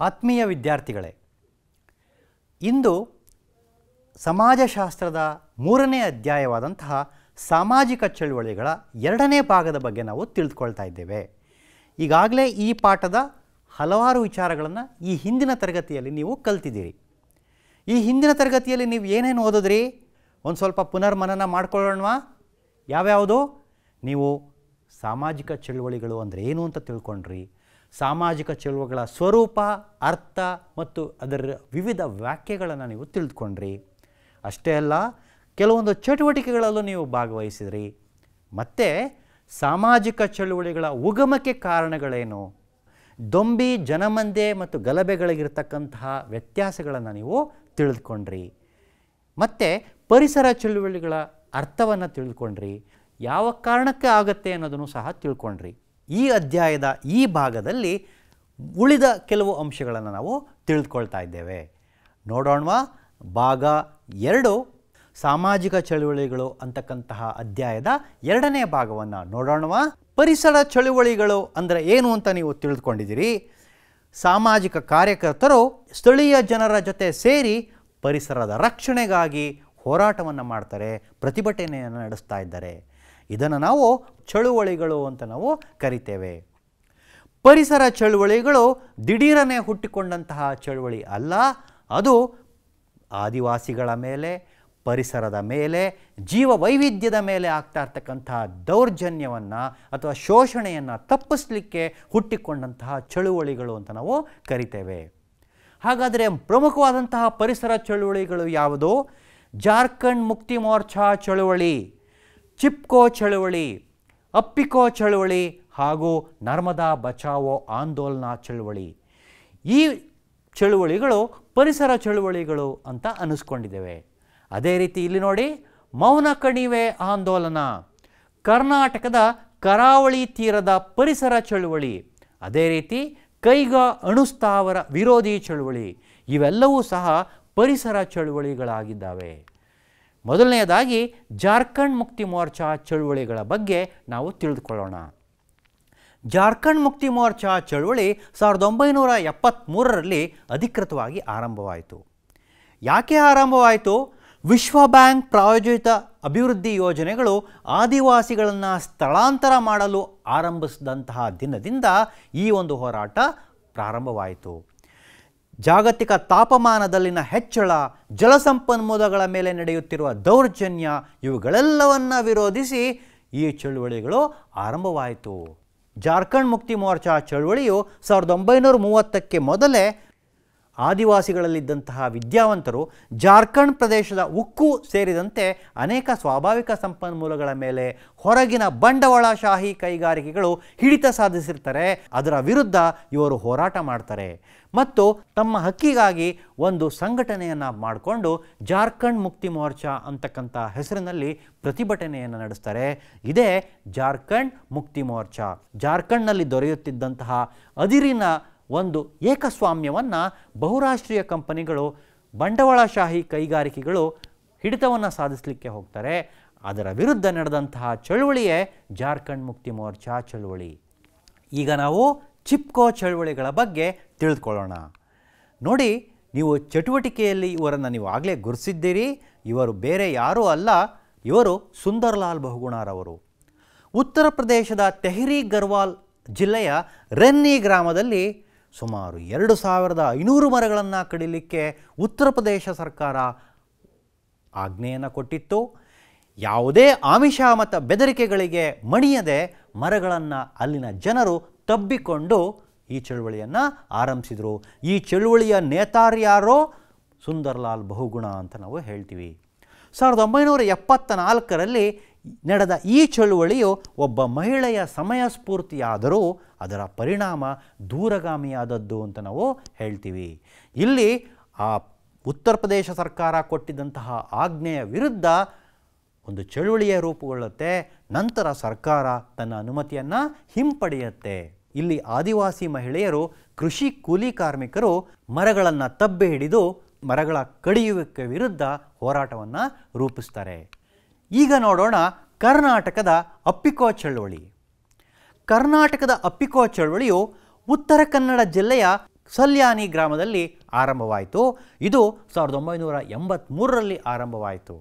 ಆತ್ಮೀಯ ವಿದ್ಯಾರ್ಥಿಗಳೇ, ಇಂದು ಸಮಾಜಶಾಸ್ತ್ರದ 3ನೇ ಅಧ್ಯಾಯವಾದಂತಹ ಸಾಮಾಜಿಕ ಚಳುವಳಿಗಳ 2ನೇ ಭಾಗದ ಬಗ್ಗೆ ನಾವು ತಿಳಿದುಕೊಳ್ತಾ ಇದ್ದೇವೆ. ಈಗಾಗಲೇ ಈ ಪಾಠದ ಹಲವಾರು ವಿಚಾರಗಳನ್ನು ಈ ಹಿಂದಿನ ತರಗತಿಯಲ್ಲಿ ನೀವು ಕಲ್ತಿದ್ದೀರಿ. ಈ ಹಿಂದಿನ ತರಗತಿಯಲ್ಲಿ ನೀವು ಏನೇನು ಓದಿದ್ರಿ ಒಂದು ಸ್ವಲ್ಪ ಪುನರ್ಮನನ ಮಾಡ್ಕೊಳ್ಳೋಣವಾ? ಯಾವ್ಯಾವುದು? ನೀವು ಸಾಮಾಜಿಕ ಚಳುವಳಿಗಳು ಅಂದರೆ ಏನು ಅಂತ ತಿಳ್ಕೊಂಡ್ರಿ, ಸಾಮಾಜಿಕ ಚಳುವಳಿಗಳ ಸ್ವರೂಪ, ಅರ್ಥ ಮತ್ತು ಅದರ ವಿವಿಧ ವ್ಯಾಖ್ಯೆಗಳನ್ನು ನೀವು ತಿಳಿದುಕೊಂಡ್ರಿ. ಅಷ್ಟೇ ಅಲ್ಲ, ಕೆಲವೊಂದು ಚಟುವಟಿಕೆಗಳಲ್ಲೂ ನೀವು ಭಾಗವಹಿಸಿದ್ರಿ. ಮತ್ತು ಸಾಮಾಜಿಕ ಚಳುವಳಿಗಳ ಉಗಮಕ್ಕೆ ಕಾರಣಗಳೇನು, ದೊಂಬಿ, ಜನಮಂದೆ ಮತ್ತು ಗಲಭೆಗಳಿಗಿರ್ತಕ್ಕಂತಹ ವ್ಯತ್ಯಾಸಗಳನ್ನು ನೀವು ತಿಳಿದುಕೊಂಡ್ರಿ. ಮತ್ತು ಪರಿಸರ ಚಳುವಳಿಗಳ ಅರ್ಥವನ್ನು ತಿಳ್ಕೊಂಡ್ರಿ, ಯಾವ ಕಾರಣಕ್ಕೆ ಆಗುತ್ತೆ ಅನ್ನೋದನ್ನು ಸಹ ತಿಳ್ಕೊಂಡ್ರಿ. ಈ ಅಧ್ಯಾಯದ ಈ ಭಾಗದಲ್ಲಿ ಉಳಿದ ಕೆಲವು ಅಂಶಗಳನ್ನು ನಾವು ತಿಳಿದುಕೊಳ್ತಾ ಇದ್ದೇವೆ. ನೋಡೋಣವಾ? ಭಾಗ 2 ಸಾಮಾಜಿಕ ಚಳುವಳಿಗಳು ಅಂತಕ್ಕಂತಹ ಅಧ್ಯಾಯದ 2ನೇ ಭಾಗವನ್ನು ನೋಡೋಣವಾ? ಪರಿಸರ ಚಳುವಳಿಗಳು ಅಂದರೆ ಏನು ಅಂತ ನೀವು ತಿಳಿದುಕೊಂಡಿದ್ದೀರಿ. ಸಾಮಾಜಿಕ ಕಾರ್ಯಕರ್ತರು ಸ್ಥಳೀಯ ಜನರ ಜೊತೆ ಸೇರಿ ಪರಿಸರದ ರಕ್ಷಣೆಗಾಗಿ ಹೋರಾಟವನ್ನು ಮಾಡ್ತಾರೆ, ಪ್ರತಿಭಟನೆಯನ್ನು ನಡೆಸ್ತಾ ಇದ್ದಾರೆ. ಇದನ್ನು ನಾವು ಚಳುವಳಿಗಳು ಅಂತ ನಾವು ಕರಿತೇವೆ. ಪರಿಸರ ಚಳುವಳಿಗಳು ದಿಢೀರನೆ ಹುಟ್ಟಿಕೊಂಡಂತಹ ಚಳುವಳಿ ಅಲ್ಲ. ಅದು ಆದಿವಾಸಿಗಳ ಮೇಲೆ, ಪರಿಸರದ ಮೇಲೆ, ಜೀವ ವೈವಿಧ್ಯದ ಮೇಲೆ ಆಗ್ತಾ ಇರ್ತಕ್ಕಂತಹ ದೌರ್ಜನ್ಯವನ್ನು ಅಥವಾ ಶೋಷಣೆಯನ್ನು ತಪ್ಪಿಸಲಿಕ್ಕೆ ಹುಟ್ಟಿಕೊಂಡಂತಹ ಚಳುವಳಿಗಳು ಅಂತ ನಾವು ಕರಿತೇವೆ. ಹಾಗಾದರೆ ಪ್ರಮುಖವಾದಂತಹ ಪರಿಸರ ಚಳುವಳಿಗಳು ಯಾವುದು? ಜಾರ್ಖಂಡ್ ಮುಕ್ತಿ ಮೋರ್ಚಾ ಚಳುವಳಿ, ಚಿಪ್ಕೋ ಚಳುವಳಿ, ಅಪ್ಪಿಕೋ ಚಳುವಳಿ ಹಾಗೂ ನರ್ಮದಾ ಬಚಾವೋ ಆಂದೋಲನ ಚಳುವಳಿ. ಈ ಚಳುವಳಿಗಳು ಪರಿಸರ ಚಳುವಳಿಗಳು ಅಂತ ಅನ್ನಿಸ್ಕೊಂಡಿದ್ದೇವೆ. ಅದೇ ರೀತಿ ಇಲ್ಲಿ ನೋಡಿ, ಮೌನ ಕಣಿವೆ ಆಂದೋಲನ, ಕರ್ನಾಟಕದ ಕರಾವಳಿ ತೀರದ ಪರಿಸರ ಚಳುವಳಿ, ಅದೇ ರೀತಿ ಕೈಗಾ ಅಣುಸ್ಥಾವರ ವಿರೋಧಿ ಚಳುವಳಿ, ಇವೆಲ್ಲವೂ ಸಹ ಪರಿಸರ ಚಳುವಳಿಗಳಾಗಿದ್ದಾವೆ. ಮೊದಲನೆಯದಾಗಿ ಜಾರ್ಖಂಡ್ ಮುಕ್ತಿ ಮೋರ್ಚಾ ಚಳುವಳಿಗಳ ಬಗ್ಗೆ ನಾವು ತಿಳಿದುಕೊಳ್ಳೋಣ. ಜಾರ್ಖಂಡ್ ಮುಕ್ತಿ ಮೋರ್ಚಾ ಚಳುವಳಿ 1973ರಲ್ಲಿ ಅಧಿಕೃತವಾಗಿ ಆರಂಭವಾಯಿತು. ಯಾಕೆ ಆರಂಭವಾಯಿತು? ವಿಶ್ವ ಬ್ಯಾಂಕ್ ಪ್ರಾಯೋಜಿತ ಅಭಿವೃದ್ಧಿ ಯೋಜನೆಗಳು ಆದಿವಾಸಿಗಳನ್ನು ಸ್ಥಳಾಂತರ ಮಾಡಲು ಆರಂಭಿಸಿದಂತಹ ದಿನದಿಂದ ಈ ಒಂದು ಹೋರಾಟ ಪ್ರಾರಂಭವಾಯಿತು. ಜಾಗತಿಕ ತಾಪಮಾನದಲ್ಲಿನ ಹೆಚ್ಚಳ, ಜಲಸಂಪನ್ಮೂಲಗಳ ಮೇಲೆ ನಡೆಯುತ್ತಿರುವ ದೌರ್ಜನ್ಯ, ಇವುಗಳೆಲ್ಲವನ್ನು ವಿರೋಧಿಸಿ ಈ ಚಳುವಳಿಗಳು ಆರಂಭವಾಯಿತು. ಜಾರ್ಖಂಡ್ ಮುಕ್ತಿ ಮೋರ್ಚಾ ಚಳುವಳಿಯು 1930ಕ್ಕೆ ಮೊದಲೇ ಆದಿವಾಸಿಗಳಲ್ಲಿದ್ದಂತಹ ವಿದ್ಯಾವಂತರು ಜಾರ್ಖಂಡ್ ಪ್ರದೇಶದ ಉಕ್ಕು ಸೇರಿದಂತೆ ಅನೇಕ ಸ್ವಾಭಾವಿಕ ಸಂಪನ್ಮೂಲಗಳ ಮೇಲೆ ಹೊರಗಿನ ಬಂಡವಾಳಶಾಹಿ ಕೈಗಾರಿಕೆಗಳು ಹಿಡಿತ ಸಾಧಿಸಿರ್ತಾರೆ. ಅದರ ವಿರುದ್ಧ ಇವರು ಹೋರಾಟ ಮಾಡ್ತಾರೆ ಮತ್ತು ತಮ್ಮ ಹಕ್ಕಿಗಾಗಿ ಒಂದು ಸಂಘಟನೆಯನ್ನು ಮಾಡಿಕೊಂಡು ಜಾರ್ಖಂಡ್ ಮುಕ್ತಿ ಮೋರ್ಚಾ ಅಂತಕ್ಕಂಥ ಹೆಸರಿನಲ್ಲಿ ಪ್ರತಿಭಟನೆಯನ್ನು ನಡೆಸ್ತಾರೆ. ಇದೇ ಜಾರ್ಖಂಡ್ ಮುಕ್ತಿ ಮೋರ್ಚಾ. ಜಾರ್ಖಂಡ್ನಲ್ಲಿ ದೊರೆಯುತ್ತಿದ್ದಂತಹ ಅದಿರಿನ ಒಂದು ಏಕಸ್ವಾಮ್ಯವನ್ನು ಬಹುರಾಷ್ಟ್ರೀಯ ಕಂಪನಿಗಳು, ಬಂಡವಾಳಶಾಹಿ ಕೈಗಾರಿಕೆಗಳು ಹಿಡಿತವನ್ನು ಸಾಧಿಸಲಿಕ್ಕೆ ಹೋಗ್ತಾರೆ. ಅದರ ವಿರುದ್ಧ ನಡೆದಂತಹ ಚಳುವಳಿಯೇ ಜಾರ್ಖಂಡ್ ಮುಕ್ತಿ ಮೋರ್ಚಾ ಚಳುವಳಿ. ಈಗ ನಾವು ಚಿಪ್ಕೋ ಚಳುವಳಿಗಳ ಬಗ್ಗೆ ತಿಳಿದುಕೊಳ್ಳೋಣ. ನೋಡಿ, ನೀವು ಚಟುವಟಿಕೆಯಲ್ಲಿ ಇವರನ್ನು ನೀವು ಆಗಲೇ ಗುರುತಿಸಿದ್ದೀರಿ. ಇವರು ಬೇರೆ ಯಾರೂ ಅಲ್ಲ, ಇವರು ಸುಂದರ್ಲಾಲ್ ಬಹುಗುಣರವರು. ಉತ್ತರ ಪ್ರದೇಶದ ತೆಹ್ರಿ ಗರ್ವಾಲ್ ಜಿಲ್ಲೆಯ ರೆನ್ನಿ ಗ್ರಾಮದಲ್ಲಿ ಸುಮಾರು 2500 ಮರಗಳನ್ನು ಕಡಿಲಿಕ್ಕೆ ಉತ್ತರ ಪ್ರದೇಶ ಸರ್ಕಾರ ಆಜ್ಞೆಯನ್ನು ಕೊಟ್ಟಿತ್ತು. ಯಾವುದೇ ಆಮಿಷ ಮತ್ತು ಬೆದರಿಕೆಗಳಿಗೆ ಮಣಿಯದೆ ಮರಗಳನ್ನು ಅಲ್ಲಿನ ಜನರು ತಬ್ಬಿಕೊಂಡು ಈ ಚಳುವಳಿಯನ್ನು ಆರಂಭಿಸಿದರು. ಈ ಚಳುವಳಿಯ ನೇತಾರ್ಯಾರೋ ಸುಂದರ್ಲಾಲ್ ಬಹುಗುಣ ಅಂತ ನಾವು ಹೇಳ್ತೀವಿ. 1974ರಲ್ಲಿ ನಡೆದ ಈ ಚಳುವಳಿಯು ಒಬ್ಬ ಮಹಿಳೆಯ ಸಮಯ ಸ್ಫೂರ್ತಿಯಾದರೂ ಅದರ ಪರಿಣಾಮ ದೂರಗಾಮಿಯಾದದ್ದು ಅಂತ ನಾವು ಹೇಳ್ತೀವಿ. ಇಲ್ಲಿ ಆ ಉತ್ತರ ಪ್ರದೇಶ ಸರ್ಕಾರ ಕೊಟ್ಟಿದ್ದಂತಹ ಆಜ್ಞೆಯ ವಿರುದ್ಧ ಒಂದು ಚಳುವಳಿಯ ರೂಪುಗೊಳ್ಳುತ್ತೆ. ನಂತರ ಸರ್ಕಾರ ತನ್ನ ಅನುಮತಿಯನ್ನು ಹಿಂಪಡೆಯುತ್ತೆ. ಇಲ್ಲಿ ಆದಿವಾಸಿ ಮಹಿಳೆಯರು, ಕೃಷಿ ಕೂಲಿ ಕಾರ್ಮಿಕರು ಮರಗಳನ್ನು ತಬ್ಬೆ ಹಿಡಿದು ಮರಗಳ ಕಡಿಯುವಿಕೆ ವಿರುದ್ಧ ಹೋರಾಟವನ್ನು ರೂಪಿಸ್ತಾರೆ. ಈಗ ನೋಡೋಣ ಕರ್ನಾಟಕದ ಅಪ್ಪಿಕೋ ಚಳುವಳಿ. ಕರ್ನಾಟಕದ ಅಪ್ಪಿಕೋ ಚಳುವಳಿಯು ಉತ್ತರ ಕನ್ನಡ ಜಿಲ್ಲೆಯ ಸಲ್ಯಾನಿ ಗ್ರಾಮದಲ್ಲಿ ಆರಂಭವಾಯಿತು. ಇದು 1983ರಲ್ಲಿ ಆರಂಭವಾಯಿತು.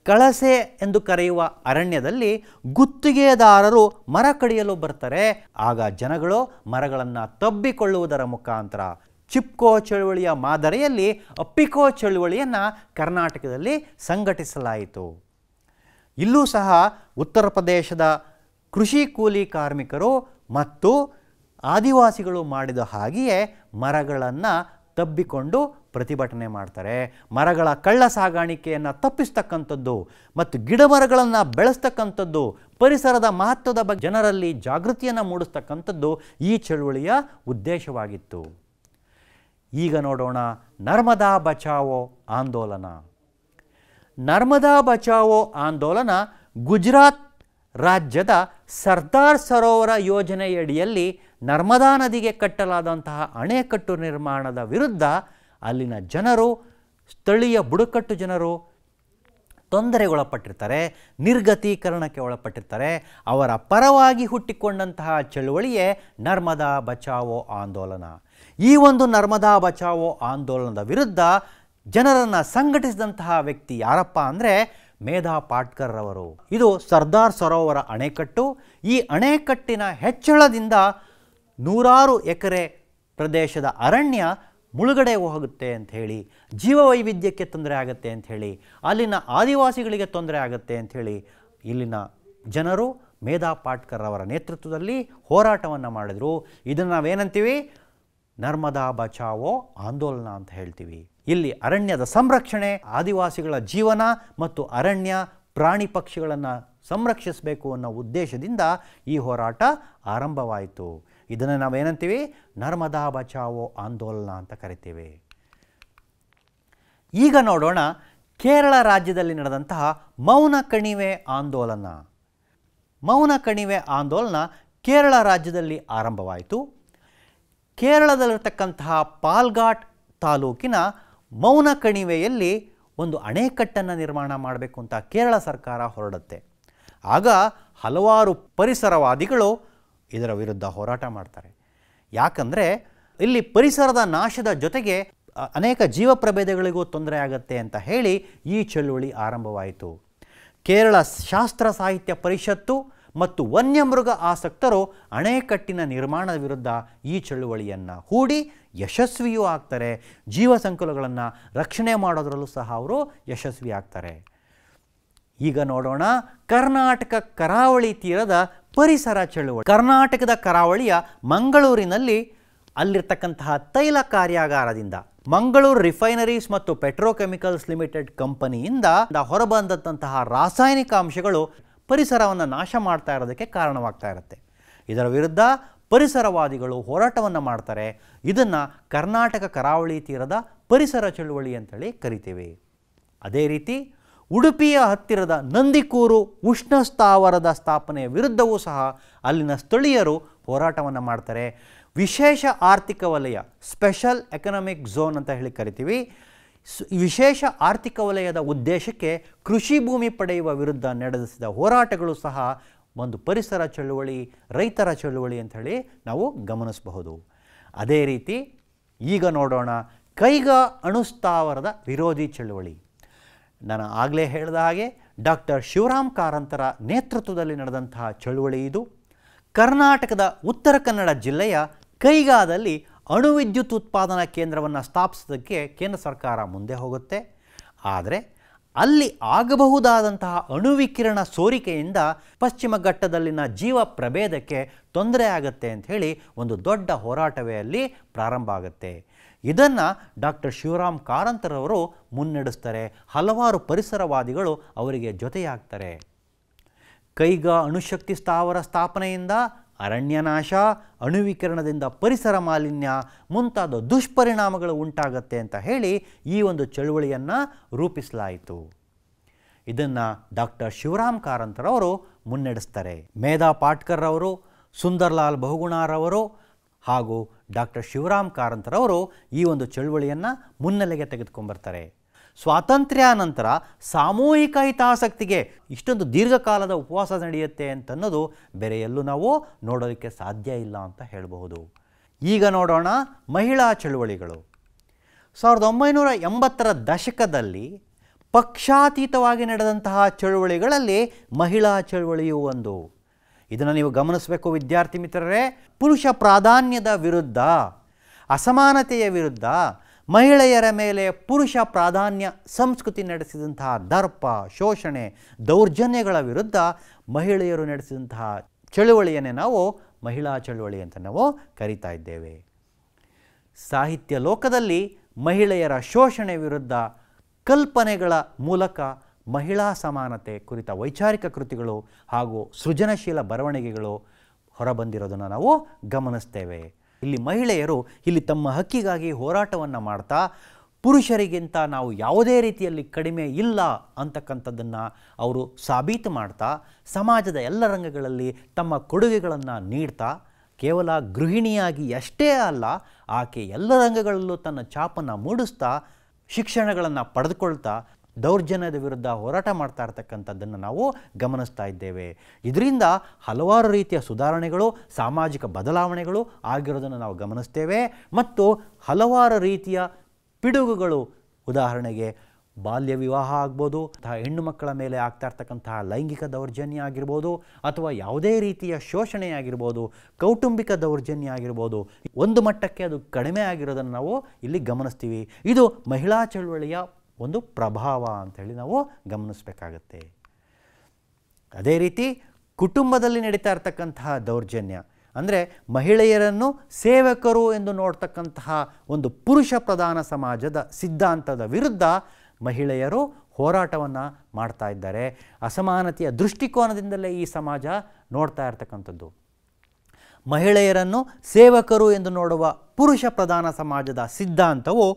ಕಳಸೆ ಎಂದು ಕರೆಯುವ ಅರಣ್ಯದಲ್ಲಿ ಗುತ್ತಿಗೆದಾರರು ಮರ ಕಡಿಯಲು ಬರ್ತಾರೆ. ಆಗ ಜನಗಳು ಮರಗಳನ್ನು ತಬ್ಬಿಕೊಳ್ಳುವುದರ ಮುಖಾಂತರ ಚಿಪ್ಕೋ ಚಳುವಳಿಯ ಮಾದರಿಯಲ್ಲಿ ಅಪ್ಪಿಕೋ ಚಳುವಳಿಯನ್ನು ಕರ್ನಾಟಕದಲ್ಲಿ ಸಂಘಟಿಸಲಾಯಿತು. ಇಲ್ಲೂ ಸಹ ಉತ್ತರ ಪ್ರದೇಶದ ಕೃಷಿ ಕೂಲಿ ಕಾರ್ಮಿಕರು ಮತ್ತು ಆದಿವಾಸಿಗಳು ಮಾಡಿದ ಹಾಗೆಯೇ ಮರಗಳನ್ನು ತಬ್ಬಿಕೊಂಡು ಪ್ರತಿಭಟನೆ ಮಾಡ್ತಾರೆ. ಮರಗಳ ಕಳ್ಳ ಸಾಗಾಣಿಕೆಯನ್ನು ತಪ್ಪಿಸ್ತಕ್ಕಂಥದ್ದು ಮತ್ತು ಗಿಡ ಮರಗಳನ್ನು ಬೆಳೆಸ್ತಕ್ಕಂಥದ್ದು, ಪರಿಸರದ ಮಹತ್ವದ ಬಗ್ಗೆ ಜನರಲ್ಲಿ ಜಾಗೃತಿಯನ್ನು ಮೂಡಿಸ್ತಕ್ಕಂಥದ್ದು ಈ ಚಳುವಳಿಯ ಉದ್ದೇಶವಾಗಿತ್ತು. ಈಗ ನೋಡೋಣ ನರ್ಮದಾ ಬಚಾವೋ ಆಂದೋಲನ. ನರ್ಮದಾ ಬಚಾವೋ ಆಂದೋಲನ ಗುಜರಾತ್ ರಾಜ್ಯದ ಸರ್ದಾರ್ ಸರೋವರ ಯೋಜನೆಯಡಿಯಲ್ಲಿ ನರ್ಮದಾ ನದಿಗೆ ಕಟ್ಟಲಾದಂತಹ ಅಣೆಕಟ್ಟು ನಿರ್ಮಾಣದ ವಿರುದ್ಧ ಅಲ್ಲಿನ ಜನರು, ಸ್ಥಳೀಯ ಬುಡಕಟ್ಟು ಜನರು ತೊಂದರೆಗೊಳಪಟ್ಟಿರ್ತಾರೆ, ನಿರ್ಗತೀಕರಣಕ್ಕೆ ಒಳಪಟ್ಟಿರ್ತಾರೆ. ಅವರ ಪರವಾಗಿ ಹುಟ್ಟಿಕೊಂಡಂತಹ ಚಳುವಳಿಯೇ ನರ್ಮದಾ ಬಚಾವೋ ಆಂದೋಲನ. ಈ ಒಂದು ನರ್ಮದಾ ಬಚಾವೋ ಆಂದೋಲನದ ವಿರುದ್ಧ ಜನರನ್ನು ಸಂಘಟಿಸಿದಂತಹ ವ್ಯಕ್ತಿ ಯಾರಪ್ಪ ಅಂದರೆ ಮೇಧಾ ಪಾಟ್ಕರ್ ಅವರು. ಇದು ಸರ್ದಾರ್ ಸರೋವರ ಅಣೆಕಟ್ಟು. ಈ ಅಣೆಕಟ್ಟಿನ ಹೆಚ್ಚಳದಿಂದ ನೂರಾರು ಎಕರೆ ಪ್ರದೇಶದ ಅರಣ್ಯ ಮುಳುಗಡೆ ಹೋಗುತ್ತೆ ಅಂಥೇಳಿ, ಜೀವವೈವಿಧ್ಯಕ್ಕೆ ತೊಂದರೆ ಆಗುತ್ತೆ ಅಂಥೇಳಿ, ಅಲ್ಲಿನ ಆದಿವಾಸಿಗಳಿಗೆ ತೊಂದರೆ ಆಗುತ್ತೆ ಅಂಥೇಳಿ ಇಲ್ಲಿನ ಜನರು ಮೇಧಾ ಪಾಟ್ಕರ್ ಅವರ ನೇತೃತ್ವದಲ್ಲಿ ಹೋರಾಟವನ್ನು ಮಾಡಿದರು. ಇದನ್ನು ನಾವೇನಂತೀವಿ? ನರ್ಮದಾ ಬಚಾವೋ ಆಂದೋಲನ ಅಂತ ಹೇಳ್ತೀವಿ. ಇಲ್ಲಿ ಅರಣ್ಯದ ಸಂರಕ್ಷಣೆ, ಆದಿವಾಸಿಗಳ ಜೀವನ ಮತ್ತು ಅರಣ್ಯ ಪ್ರಾಣಿ ಪಕ್ಷಿಗಳನ್ನು ಸಂರಕ್ಷಿಸಬೇಕು ಅನ್ನೋ ಉದ್ದೇಶದಿಂದ ಈ ಹೋರಾಟ ಆರಂಭವಾಯಿತು. ಇದನ್ನು ನಾವೇನಂತೀವಿ? ನರ್ಮದಾ ಬಚಾವೋ ಆಂದೋಲನ ಅಂತ ಕರಿತೀವಿ. ಈಗ ನೋಡೋಣ ಕೇರಳ ರಾಜ್ಯದಲ್ಲಿ ನಡೆದಂತಹ ಮೌನ ಕಣಿವೆ ಆಂದೋಲನ. ಮೌನ ಕಣಿವೆ ಆಂದೋಲನ ಕೇರಳ ರಾಜ್ಯದಲ್ಲಿ ಆರಂಭವಾಯಿತು. ಕೇರಳದಲ್ಲಿರ್ತಕ್ಕಂತಹ ಪಾಲ್ಘಾಟ್ ತಾಲೂಕಿನ ಮೌನ ಕಣಿವೆಯಲ್ಲಿ ಒಂದು ಅಣೆಕಟ್ಟನ್ನು ನಿರ್ಮಾಣ ಮಾಡಬೇಕು ಅಂತ ಕೇರಳ ಸರ್ಕಾರ ಹೊರಡುತ್ತೆ. ಆಗ ಹಲವಾರು ಪರಿಸರವಾದಿಗಳು ಇದರ ವಿರುದ್ಧ ಹೋರಾಟ ಮಾಡ್ತಾರೆ. ಯಾಕಂದರೆ ಇಲ್ಲಿ ಪರಿಸರದ ನಾಶದ ಜೊತೆಗೆ ಅನೇಕ ಜೀವ ಪ್ರಭೇದಗಳಿಗೂ ತೊಂದರೆ ಆಗುತ್ತೆ ಅಂತ ಹೇಳಿ ಈ ಚಳುವಳಿ ಆರಂಭವಾಯಿತು. ಕೇರಳ ಶಾಸ್ತ್ರ ಸಾಹಿತ್ಯ ಪರಿಷತ್ತು ಮತ್ತು ವನ್ಯಮೃಗ ಆಸಕ್ತರು ಅಣೆಕಟ್ಟಿನ ನಿರ್ಮಾಣದ ವಿರುದ್ಧ ಈ ಚಳುವಳಿಯನ್ನು ಹೂಡಿ ಯಶಸ್ವಿಯೂ ಆಗ್ತಾರೆ. ಜೀವ ಸಂಕುಲಗಳನ್ನು ರಕ್ಷಣೆ ಮಾಡೋದರಲ್ಲೂ ಸಹ ಅವರು ಯಶಸ್ವಿ ಆಗ್ತಾರೆ. ಈಗ ನೋಡೋಣ ಕರ್ನಾಟಕ ಕರಾವಳಿ ತೀರದ ಪರಿಸರ ಚಳುವಳಿ. ಕರ್ನಾಟಕದ ಕರಾವಳಿಯ ಮಂಗಳೂರಿನಲ್ಲಿ ಅಲ್ಲಿರ್ತಕ್ಕಂತಹ ತೈಲ ಕಾರ್ಯಾಗಾರದಿಂದ, ಮಂಗಳೂರು ರಿಫೈನರೀಸ್ ಮತ್ತು ಪೆಟ್ರೋಕೆಮಿಕಲ್ಸ್ ಲಿಮಿಟೆಡ್ ಕಂಪನಿಯಿಂದ ಹೊರಬಂದಂತಹ ರಾಸಾಯನಿಕ ಅಂಶಗಳು ಪರಿಸರವನ್ನು ನಾಶ ಮಾಡ್ತಾ ಇರೋದಕ್ಕೆ ಕಾರಣವಾಗ್ತಾ ಇರುತ್ತೆ. ಇದರ ವಿರುದ್ಧ ಪರಿಸರವಾದಿಗಳು ಹೋರಾಟವನ್ನು ಮಾಡ್ತಾರೆ. ಇದನ್ನು ಕರ್ನಾಟಕ ಕರಾವಳಿ ತೀರದ ಪರಿಸರ ಚಳುವಳಿ ಅಂತೇಳಿ ಕರಿತೀವಿ. ಅದೇ ರೀತಿ ಉಡುಪಿಯ ಹತ್ತಿರದ ನಂದಿಕೂರು ಉಷ್ಣ ಸ್ಥಾವರದ ಸ್ಥಾಪನೆಯ ವಿರುದ್ಧವೂ ಸಹ ಅಲ್ಲಿನ ಸ್ಥಳೀಯರು ಹೋರಾಟವನ್ನು ಮಾಡ್ತಾರೆ. ವಿಶೇಷ ಆರ್ಥಿಕ ವಲಯ, ಸ್ಪೆಷಲ್ ಎಕನಾಮಿಕ್ ಝೋನ್ ಅಂತ ಹೇಳಿ ಕರಿತೀವಿ. ವಿಶೇಷ ಆರ್ಥಿಕ ವಲಯದ ಉದ್ದೇಶಕ್ಕೆ ಕೃಷಿ ಭೂಮಿ ಪಡೆಯುವ ವಿರುದ್ಧ ನಡೆಸಿದ ಹೋರಾಟಗಳು ಸಹ ಒಂದು ಪರಿಸರ ಚಳುವಳಿ, ರೈತರ ಚಳುವಳಿ ಅಂಥೇಳಿ ನಾವು ಗಮನಿಸಬಹುದು. ಅದೇ ರೀತಿ ಈಗ ನೋಡೋಣ ಕೈಗಾ ಅಣುಸ್ಥಾವರದ ವಿರೋಧಿ ಚಳುವಳಿ. ನಾನು ಆಗಲೇ ಹೇಳಿದ ಹಾಗೆ ಡಾಕ್ಟರ್ ಶಿವರಾಮ್ ಕಾರಂತರ ನೇತೃತ್ವದಲ್ಲಿ ನಡೆದಂತಹ ಚಳುವಳಿ ಇದು. ಕರ್ನಾಟಕದ ಉತ್ತರ ಕನ್ನಡ ಜಿಲ್ಲೆಯ ಕೈಗಾದಲ್ಲಿ ಅಣುವಿದ್ಯುತ್ ಉತ್ಪಾದನಾ ಕೇಂದ್ರವನ್ನು ಸ್ಥಾಪಿಸೋದಕ್ಕೆ ಕೇಂದ್ರ ಸರ್ಕಾರ ಮುಂದೆ ಹೋಗುತ್ತೆ. ಆದರೆ ಅಲ್ಲಿ ಆಗಬಹುದಾದಂತಹ ಅಣುವಿಕಿರಣ ಸೋರಿಕೆಯಿಂದ ಪಶ್ಚಿಮ ಘಟ್ಟದಲ್ಲಿನ ಜೀವ ಪ್ರಭೇದಕ್ಕೆ ತೊಂದರೆ ಆಗುತ್ತೆ ಅಂಥೇಳಿ ಒಂದು ದೊಡ್ಡ ಹೋರಾಟವೇ ಅಲ್ಲಿ ಪ್ರಾರಂಭ ಆಗುತ್ತೆ. ಇದನ್ನು ಡಾಕ್ಟರ್ ಶಿವರಾಮ್ ಕಾರಂತರವರು ಮುನ್ನಡೆಸ್ತಾರೆ. ಹಲವಾರು ಪರಿಸರವಾದಿಗಳು ಅವರಿಗೆ ಜೊತೆಯಾಗ್ತಾರೆ. ಕೈಗಾ ಅಣುಶಕ್ತಿ ಸ್ಥಾವರ ಸ್ಥಾಪನೆಯಿಂದ ಅರಣ್ಯನಾಶ, ಅಣುವಿಕಿರಣದಿಂದ ಪರಿಸರ ಮಾಲಿನ್ಯ ಮುಂತಾದ ದುಷ್ಪರಿಣಾಮಗಳು ಉಂಟಾಗತ್ತೆ ಅಂತ ಹೇಳಿ ಈ ಒಂದು ಚಳುವಳಿಯನ್ನು ರೂಪಿಸಲಾಯಿತು. ಇದನ್ನು ಡಾಕ್ಟರ್ ಶಿವರಾಮ್ ಕಾರಂತರವರು ಮುನ್ನಡೆಸ್ತಾರೆ. ಮೇಧಾ ಪಾಟ್ಕರ್ ಅವರು, ಸುಂದರ್ಲಾಲ್ ಬಹುಗುಣರವರು ಹಾಗೂ ಡಾಕ್ಟರ್ ಶಿವರಾಮ್ ಕಾರಂತರವರು ಈ ಒಂದು ಚಳುವಳಿಯನ್ನು ಮುನ್ನೆಲೆಗೆ ತೆಗೆದುಕೊಂಡ್ಬರ್ತಾರೆ. ಸ್ವಾತಂತ್ರ್ಯಾನಂತರ ಸಾಮೂಹಿಕ ಹಿತಾಸಕ್ತಿಗೆ ಇಷ್ಟೊಂದು ದೀರ್ಘಕಾಲದ ಉಪವಾಸ ನಡೆಯುತ್ತೆ ಅಂತನ್ನೋದು ಬೇರೆ ಎಲ್ಲೂ ನಾವು ನೋಡೋದಕ್ಕೆ ಸಾಧ್ಯ ಇಲ್ಲ ಅಂತ ಹೇಳಬಹುದು. ಈಗ ನೋಡೋಣ ಮಹಿಳಾ ಚಳುವಳಿಗಳು. 1980ರ ದಶಕದಲ್ಲಿ ಪಕ್ಷಾತೀತವಾಗಿ ನಡೆದಂತಹ ಚಳುವಳಿಗಳಲ್ಲಿ ಮಹಿಳಾ ಚಳುವಳಿಯೂ ಒಂದು. ಇದನ್ನು ನೀವು ಗಮನಿಸಬೇಕು ವಿದ್ಯಾರ್ಥಿ ಮಿತ್ರರೇ. ಪುರುಷ ಪ್ರಾಧಾನ್ಯದ ವಿರುದ್ಧ, ಅಸಮಾನತೆಯ ವಿರುದ್ಧ, ಮಹಿಳೆಯರ ಮೇಲೆ ಪುರುಷ ಪ್ರಾಧಾನ್ಯ ಸಂಸ್ಕೃತಿ ನಡೆಸಿದಂತಹ ದರ್ಪ, ಶೋಷಣೆ, ದೌರ್ಜನ್ಯಗಳ ವಿರುದ್ಧ ಮಹಿಳೆಯರು ನಡೆಸಿದಂತಹ ಚಳುವಳಿಯನ್ನೇ ನಾವು ಮಹಿಳಾ ಚಳುವಳಿ ಅಂತ ನಾವು ಕರೀತಾ ಇದ್ದೇವೆ. ಸಾಹಿತ್ಯ ಲೋಕದಲ್ಲಿ ಮಹಿಳೆಯರ ಶೋಷಣೆ ವಿರುದ್ಧ ಕಲ್ಪನೆಗಳ ಮೂಲಕ ಮಹಿಳಾ ಸಮಾನತೆ ಕುರಿತ ವೈಚಾರಿಕ ಕೃತಿಗಳು ಹಾಗೂ ಸೃಜನಶೀಲ ಬರವಣಿಗೆಗಳು ಹೊರಬಂದಿರೋದನ್ನು ನಾವು ಗಮನಿಸ್ತೇವೆ. ಇಲ್ಲಿ ಮಹಿಳೆಯರು ಇಲ್ಲಿ ತಮ್ಮ ಹಕ್ಕಿಗಾಗಿ ಹೋರಾಟವನ್ನು ಮಾಡ್ತಾ ಪುರುಷರಿಗಿಂತ ನಾವು ಯಾವುದೇ ರೀತಿಯಲ್ಲಿ ಕಡಿಮೆ ಇಲ್ಲ ಅಂತಕ್ಕಂಥದ್ದನ್ನು ಅವರು ಸಾಬೀತು ಮಾಡ್ತಾ ಸಮಾಜದ ಎಲ್ಲ ರಂಗಗಳಲ್ಲಿ ತಮ್ಮ ಕೊಡುಗೆಗಳನ್ನು ನೀಡ್ತಾ ಕೇವಲ ಗೃಹಿಣಿಯಾಗಿ ಅಷ್ಟೇ ಅಲ್ಲ, ಆಕೆ ಎಲ್ಲ ರಂಗಗಳಲ್ಲೂ ತನ್ನ ಛಾಪನ್ನು ಮೂಡಿಸ್ತಾ ಶಿಕ್ಷಣಗಳನ್ನು ಪಡೆದುಕೊಳ್ತಾ ದೌರ್ಜನ್ಯದ ವಿರುದ್ಧ ಹೋರಾಟ ಮಾಡ್ತಾ ಇರ್ತಕ್ಕಂಥದ್ದನ್ನು ನಾವು ಗಮನಿಸ್ತಾ ಇದ್ದೇವೆ. ಇದರಿಂದ ಹಲವಾರು ರೀತಿಯ ಸುಧಾರಣೆಗಳು, ಸಾಮಾಜಿಕ ಬದಲಾವಣೆಗಳು ಆಗಿರೋದನ್ನು ನಾವು ಗಮನಿಸ್ತೇವೆ. ಮತ್ತು ಹಲವಾರು ರೀತಿಯ ಪಿಡುಗುಗಳು, ಉದಾಹರಣೆಗೆ ಬಾಲ್ಯ ವಿವಾಹ ಆಗ್ಬೋದು, ಹೆಣ್ಣು ಮಕ್ಕಳ ಮೇಲೆ ಆಗ್ತಾ ಇರ್ತಕ್ಕಂತಹ ಲೈಂಗಿಕ ದೌರ್ಜನ್ಯ ಆಗಿರ್ಬೋದು, ಅಥವಾ ಯಾವುದೇ ರೀತಿಯ ಶೋಷಣೆ ಆಗಿರ್ಬೋದು, ಕೌಟುಂಬಿಕ ದೌರ್ಜನ್ಯ ಆಗಿರ್ಬೋದು, ಒಂದು ಮಟ್ಟಕ್ಕೆ ಅದು ಕಡಿಮೆ ಆಗಿರೋದನ್ನು ನಾವು ಇಲ್ಲಿ ಗಮನಿಸ್ತೀವಿ. ಇದು ಮಹಿಳಾ ಚಳುವಳಿಯ ಒಂದು ಪ್ರಭಾವ ಅಂಥೇಳಿ ನಾವು ಗಮನಿಸಬೇಕಾಗತ್ತೆ. ಅದೇ ರೀತಿ ಕುಟುಂಬದಲ್ಲಿ ನಡೀತಾ ಇರ್ತಕ್ಕಂತಹ ದೌರ್ಜನ್ಯ ಅಂದರೆ ಮಹಿಳೆಯರನ್ನು ಸೇವಕರು ಎಂದು ನೋಡ್ತಕ್ಕಂತಹ ಒಂದು ಪುರುಷ ಪ್ರಧಾನ ಸಮಾಜದ ಸಿದ್ಧಾಂತದ ವಿರುದ್ಧ ಮಹಿಳೆಯರು ಹೋರಾಟವನ್ನು ಮಾಡ್ತಾ ಇದ್ದಾರೆ. ಅಸಮಾನತೆಯ ದೃಷ್ಟಿಕೋನದಿಂದಲೇ ಈ ಸಮಾಜ ನೋಡ್ತಾ ಇರ್ತಕ್ಕಂಥದ್ದು. ಮಹಿಳೆಯರನ್ನು ಸೇವಕರು ಎಂದು ನೋಡುವ ಪುರುಷ ಪ್ರಧಾನ ಸಮಾಜದ ಸಿದ್ಧಾಂತವು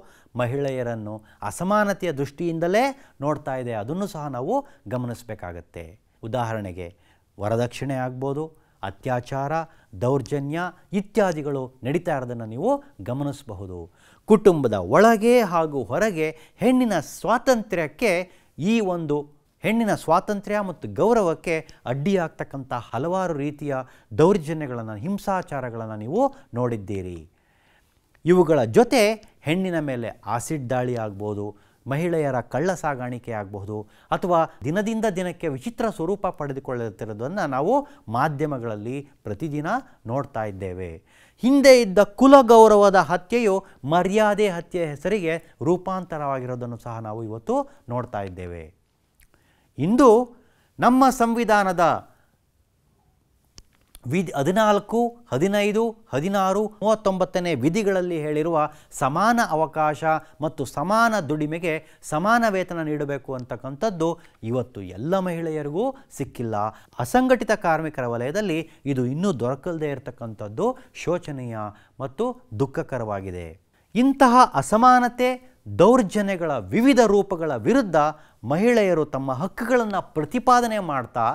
ಮಹಿಳೆಯರನ್ನು ಅಸಮಾನತೆಯ ದೃಷ್ಟಿಯಿಂದಲೇ ನೋಡ್ತಾ ಇದೆ. ಅದನ್ನು ಸಹ ನಾವು ಗಮನಿಸಬೇಕಾಗತ್ತೆ. ಉದಾಹರಣೆಗೆ ವರದಕ್ಷಿಣೆ ಆಗ್ಬೋದು, ಅತ್ಯಾಚಾರ, ದೌರ್ಜನ್ಯ ಇತ್ಯಾದಿಗಳು ನಡೀತಾ ಇರೋದನ್ನು ನೀವು ಗಮನಿಸಬಹುದು. ಕುಟುಂಬದ ಒಳಗೆ ಹಾಗೂ ಹೊರಗೆ ಹೆಣ್ಣಿನ ಸ್ವಾತಂತ್ರ್ಯಕ್ಕೆ, ಈ ಒಂದು ಹೆಣ್ಣಿನ ಸ್ವಾತಂತ್ರ್ಯ ಮತ್ತು ಗೌರವಕ್ಕೆ ಅಡ್ಡಿಯಾಗ್ತಕ್ಕಂಥ ಹಲವಾರು ರೀತಿಯ ದೌರ್ಜನ್ಯಗಳನ್ನು, ಹಿಂಸಾಚಾರಗಳನ್ನು ನೀವು ನೋಡಿದ್ದೀರಿ. ಇವುಗಳ ಜೊತೆ ಹೆಣ್ಣಿನ ಮೇಲೆ ಆಸಿಡ್ ದಾಳಿ ಆಗ್ಬೋದು, ಮಹಿಳೆಯರ ಕಳ್ಳ ಸಾಗಾಣಿಕೆ ಆಗಬಹುದು, ಅಥವಾ ದಿನದಿಂದ ದಿನಕ್ಕೆ ವಿಚಿತ್ರ ಸ್ವರೂಪ ಪಡೆದುಕೊಳ್ಳುತ್ತಿರೋದನ್ನು ನಾವು ಮಾಧ್ಯಮಗಳಲ್ಲಿ ಪ್ರತಿದಿನ ನೋಡ್ತಾ ಇದ್ದೇವೆ. ಹಿಂದೆ ಇದ್ದ ಕುಲ ಗೌರವದ ಹತ್ಯೆಯು ಮರ್ಯಾದೆ ಹತ್ಯೆ ಹೆಸರಿಗೆ ರೂಪಾಂತರವಾಗಿರೋದನ್ನು ಸಹ ನಾವು ಇವತ್ತು ನೋಡ್ತಾ ಇದ್ದೇವೆ. ಇಂದು ನಮ್ಮ ಸಂವಿಧಾನದ 14, 15, 16, 39ನೇ ವಿಧಿಗಳಲ್ಲಿ ಹೇಳಿರುವ ಸಮಾನ ಅವಕಾಶ ಮತ್ತು ಸಮಾನ ದುಡಿಮೆಗೆ ಸಮಾನ ವೇತನ ನೀಡಬೇಕು ಅಂತಕ್ಕಂಥದ್ದು ಇವತ್ತು ಎಲ್ಲ ಮಹಿಳೆಯರಿಗೂ ಸಿಕ್ಕಿಲ್ಲ. ಅಸಂಘಟಿತ ಕಾರ್ಮಿಕರ ವಲಯದಲ್ಲಿ ಇದು ಇನ್ನೂ ದೊರಕಲ್ಲದೆ ಇರತಕ್ಕಂಥದ್ದು ಶೋಚನೀಯ ಮತ್ತು ದುಃಖಕರವಾಗಿದೆ. ಇಂತಹ ಅಸಮಾನತೆ, ದೌರ್ಜನ್ಯಗಳ ವಿವಿಧ ರೂಪಗಳ ವಿರುದ್ಧ ಮಹಿಳೆಯರು ತಮ್ಮ ಹಕ್ಕುಗಳನ್ನು ಪ್ರತಿಪಾದನೆ ಮಾಡ್ತಾ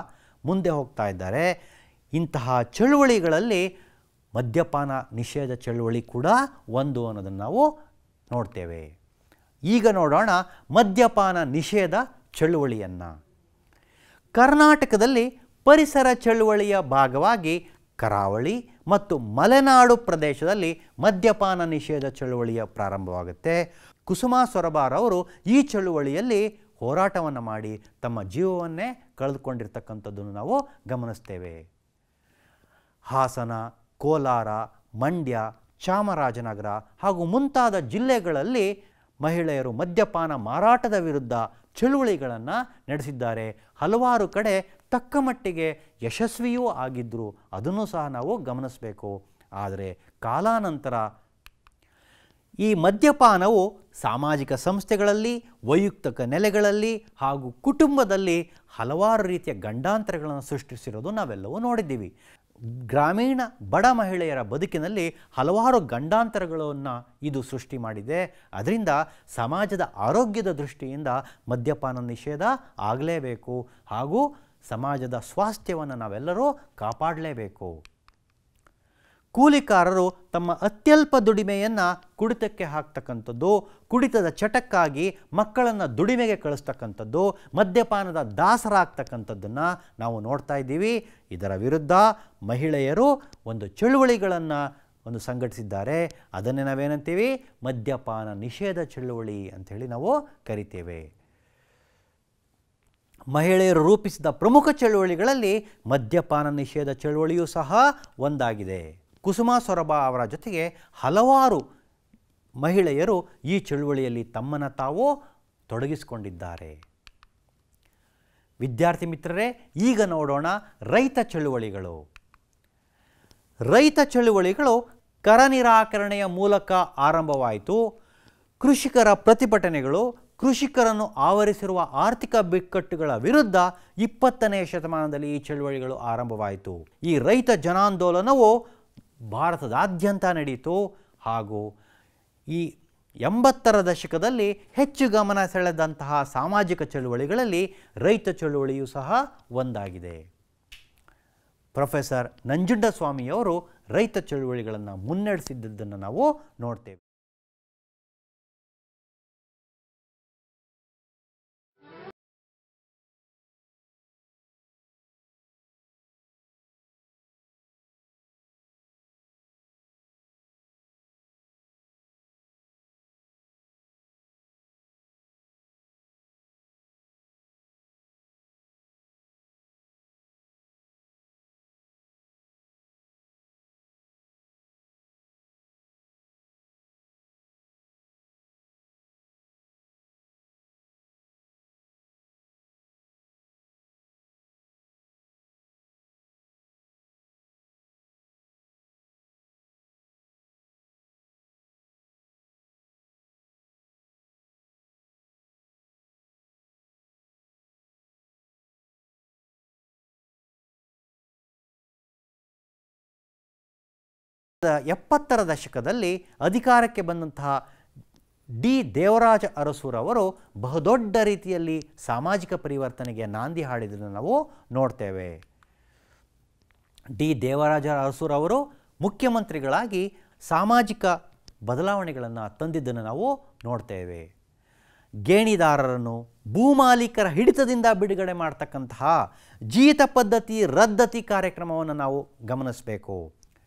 ಮುಂದೆ ಹೋಗ್ತಾ ಇದ್ದಾರೆ. ಇಂತಹ ಚಳುವಳಿಗಳಲ್ಲಿ ಮದ್ಯಪಾನ ನಿಷೇಧ ಚಳುವಳಿ ಕೂಡ ಒಂದು ಅನ್ನೋದನ್ನು ನಾವು ನೋಡ್ತೇವೆ. ಈಗ ನೋಡೋಣ ಮದ್ಯಪಾನ ನಿಷೇಧ ಚಳುವಳಿಯನ್ನು. ಕರ್ನಾಟಕದಲ್ಲಿ ಪರಿಸರ ಚಳುವಳಿಯ ಭಾಗವಾಗಿ ಕರಾವಳಿ ಮತ್ತು ಮಲೆನಾಡು ಪ್ರದೇಶದಲ್ಲಿ ಮದ್ಯಪಾನ ನಿಷೇಧ ಚಳುವಳಿಯ ಪ್ರಾರಂಭವಾಗುತ್ತೆ. ಕುಸುಮಾ ಸೊರಬಾರ್ ಅವರು ಈ ಚಳುವಳಿಯಲ್ಲಿ ಹೋರಾಟವನ್ನು ಮಾಡಿ ತಮ್ಮ ಜೀವವನ್ನೇ ಕಳೆದುಕೊಂಡಿರ್ತಕ್ಕಂಥದ್ದನ್ನು ನಾವು ಗಮನಿಸ್ತೇವೆ. ಹಾಸನ, ಕೋಲಾರ, ಮಂಡ್ಯ, ಚಾಮರಾಜನಗರ ಹಾಗೂ ಮುಂತಾದ ಜಿಲ್ಲೆಗಳಲ್ಲಿ ಮಹಿಳೆಯರು ಮದ್ಯಪಾನ ಮಾರಾಟದ ವಿರುದ್ಧ ಚಳುವಳಿಗಳನ್ನು ನಡೆಸಿದ್ದಾರೆ. ಹಲವಾರು ಕಡೆ ತಕ್ಕ ಮಟ್ಟಿಗೆ ಯಶಸ್ವಿಯೂ ಆಗಿದ್ದರು, ಅದನ್ನು ಸಹ ನಾವು ಗಮನಿಸಬೇಕು. ಆದರೆ ಕಾಲಾನಂತರ ಈ ಮದ್ಯಪಾನವು ಸಾಮಾಜಿಕ ಸಂಸ್ಥೆಗಳಲ್ಲಿ, ವೈಯಕ್ತಿಕ ನೆಲೆಗಳಲ್ಲಿ ಹಾಗೂ ಕುಟುಂಬದಲ್ಲಿ ಹಲವಾರು ರೀತಿಯ ಗಂಡಾಂತರಗಳನ್ನು ಸೃಷ್ಟಿಸಿರೋದು ನಾವೆಲ್ಲವೂ ನೋಡಿದ್ದೀವಿ. ಗ್ರಾಮೀಣ ಬಡ ಮಹಿಳೆಯರ ಬದುಕಿನಲ್ಲಿ ಹಲವಾರು ಗಂಡಾಂತರಗಳನ್ನು ಇದು ಸೃಷ್ಟಿ ಮಾಡಿದೆ. ಅದರಿಂದ ಸಮಾಜದ ಆರೋಗ್ಯದ ದೃಷ್ಟಿಯಿಂದ ಮದ್ಯಪಾನ ನಿಷೇಧ ಆಗಲೇಬೇಕು ಹಾಗೂ ಸಮಾಜದ ಸ್ವಾಸ್ಥ್ಯವನ್ನು ನಾವೆಲ್ಲರೂ ಕಾಪಾಡಲೇಬೇಕು. ಕೂಲಿಕಾರರು ತಮ್ಮ ಅತ್ಯಲ್ಪ ದುಡಿಮೆಯನ್ನು ಕುಡಿತಕ್ಕೆ ಹಾಕ್ತಕ್ಕಂಥದ್ದು, ಕುಡಿತದ ಚಟಕ್ಕಾಗಿ ಮಕ್ಕಳನ್ನು ದುಡಿಮೆಗೆ ಕಳಿಸ್ತಕ್ಕಂಥದ್ದು, ಮದ್ಯಪಾನದ ದಾಸರಾಗ್ತಕ್ಕಂಥದ್ದನ್ನು ನಾವು ನೋಡ್ತಾ ಇದ್ದೀವಿ. ಇದರ ವಿರುದ್ಧ ಮಹಿಳೆಯರು ಒಂದು ಚಳುವಳಿಗಳನ್ನು ಒಂದು ಸಂಘಟಿಸಿದ್ದಾರೆ. ಅದನ್ನೇ ನಾವೇನಂತೀವಿ, ಮದ್ಯಪಾನ ನಿಷೇಧ ಚಳುವಳಿ ಅಂಥೇಳಿ ನಾವು ಕರಿತೇವೆ. ಮಹಿಳೆಯರು ರೂಪಿಸಿದ ಪ್ರಮುಖ ಚಳುವಳಿಗಳಲ್ಲಿ ಮದ್ಯಪಾನ ನಿಷೇಧ ಚಳುವಳಿಯೂ ಸಹ ಒಂದಾಗಿದೆ. ಕುಸುಮಾ ಸೊರಬ ಅವರ ಜೊತೆಗೆ ಹಲವಾರು ಮಹಿಳೆಯರು ಈ ಚಳುವಳಿಯಲ್ಲಿ ತಮ್ಮನ್ನು ತಾವು ತೊಡಗಿಸಿಕೊಂಡಿದ್ದಾರೆ. ವಿದ್ಯಾರ್ಥಿ ಮಿತ್ರರೇ, ಈಗ ನೋಡೋಣ ರೈತ ಚಳುವಳಿಗಳು. ರೈತ ಚಳುವಳಿಗಳು ಕರ ನಿರಾಕರಣೆಯ ಮೂಲಕ ಆರಂಭವಾಯಿತು. ಕೃಷಿಕರ ಪ್ರತಿಭಟನೆಗಳು ಕೃಷಿಕರನ್ನು ಆವರಿಸಿರುವ ಆರ್ಥಿಕ ಬಿಕ್ಕಟ್ಟುಗಳ ವಿರುದ್ಧ 20ನೇ ಶತಮಾನದಲ್ಲಿ ಈ ಚಳುವಳಿಗಳು ಆರಂಭವಾಯಿತು. ಈ ರೈತ ಜನಾಂದೋಲನವು ಭಾರತದಾದ್ಯಂತ ನಡೆಯಿತು ಹಾಗೂ ಈ 80ರ ದಶಕದಲ್ಲಿ ಹೆಚ್ಚು ಗಮನ ಸೆಳೆದಂತಹ ಸಾಮಾಜಿಕ ಚಳುವಳಿಗಳಲ್ಲಿ ರೈತ ಚಳುವಳಿಯೂ ಸಹ ಒಂದಾಗಿದೆ. ಪ್ರೊಫೆಸರ್ ನಂಜುಂಡಸ್ವಾಮಿಯವರು ರೈತ ಚಳುವಳಿಗಳನ್ನು ಮುನ್ನಡೆಸಿದ್ದನ್ನು ನಾವು ನೋಡ್ತೇವೆ. ಎಪ್ಪತ್ತರ ದಶಕದಲ್ಲಿ ಅಧಿಕಾರಕ್ಕೆ ಬಂದಂತಹ ಡಿ ದೇವರಾಜ ಅರಸುರವರು ಬಹುದೊಡ್ಡ ರೀತಿಯಲ್ಲಿ ಸಾಮಾಜಿಕ ಪರಿವರ್ತನೆಗೆ ನಾಂದಿ ಹಾಡಿದ್ದನ್ನು ನಾವು ನೋಡ್ತೇವೆ. ಡಿ ದೇವರಾಜ ಅರಸುರವರು ಮುಖ್ಯಮಂತ್ರಿಗಳಾಗಿ ಸಾಮಾಜಿಕ ಬದಲಾವಣೆಗಳನ್ನು ತಂದಿದ್ದನ್ನು ನಾವು ನೋಡ್ತೇವೆ. ಗೇಣಿದಾರರನ್ನು ಭೂಮಾಲೀಕರ ಹಿಡಿತದಿಂದ ಬಿಡುಗಡೆ ಮಾಡ್ತಕ್ಕಂತಹ ಜೀತ ಪದ್ಧತಿ ರದ್ದತಿ ಕಾರ್ಯಕ್ರಮವನ್ನು ನಾವು ಗಮನಿಸಬೇಕು.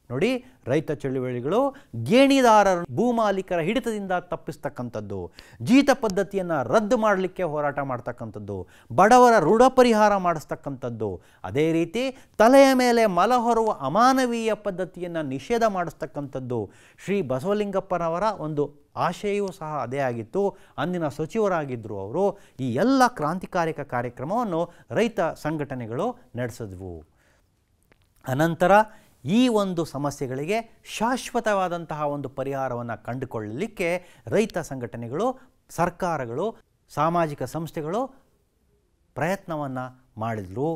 ನೋಡಿ, ರೈತ ಚಳುವಳಿಗಳು ಗೇಣಿದಾರರು ಭೂಮಾಲೀಕರ ಹಿಡಿತದಿಂದ ತಪ್ಪಿಸ್ತಕ್ಕಂಥದ್ದು, ಜೀತ ಪದ್ಧತಿಯನ್ನು ರದ್ದು ಮಾಡಲಿಕ್ಕೆ ಹೋರಾಟ ಮಾಡ್ತಕ್ಕಂಥದ್ದು, ಬಡವರ ಋಣ ಪರಿಹಾರ ಮಾಡಿಸ್ತಕ್ಕಂಥದ್ದು, ಅದೇ ರೀತಿ ತಲೆಯ ಮೇಲೆ ಮಲ ಹೊರುವ ಅಮಾನವೀಯ ಪದ್ಧತಿಯನ್ನು ನಿಷೇಧ ಮಾಡಿಸ್ತಕ್ಕಂಥದ್ದು ಶ್ರೀ ಬಸವಲಿಂಗಪ್ಪನವರ ಒಂದು ಆಶಯವೂ ಸಹ ಅದೇ ಆಗಿತ್ತು. ಅಂದಿನ ಸಚಿವರಾಗಿದ್ದರು ಅವರು. ಈ ಎಲ್ಲ ಕ್ರಾಂತಿಕಾರಿಕ ಕಾರ್ಯಕ್ರಮವನ್ನು ರೈತ ಸಂಘಟನೆಗಳು ನಡೆಸಿದ್ವು. ಅನಂತರ ಈ ಒಂದು ಸಮಸ್ಯೆಗಳಿಗೆ ಶಾಶ್ವತವಾದಂತಹ ಒಂದು ಪರಿಹಾರವನ್ನು ಕಂಡುಕೊಳ್ಳಲಿಕ್ಕೆ ರೈತ ಸಂಘಟನೆಗಳು, ಸರ್ಕಾರಗಳು, ಸಾಮಾಜಿಕ ಸಂಸ್ಥೆಗಳು ಪ್ರಯತ್ನವನ್ನು ಮಾಡಿದ್ರು.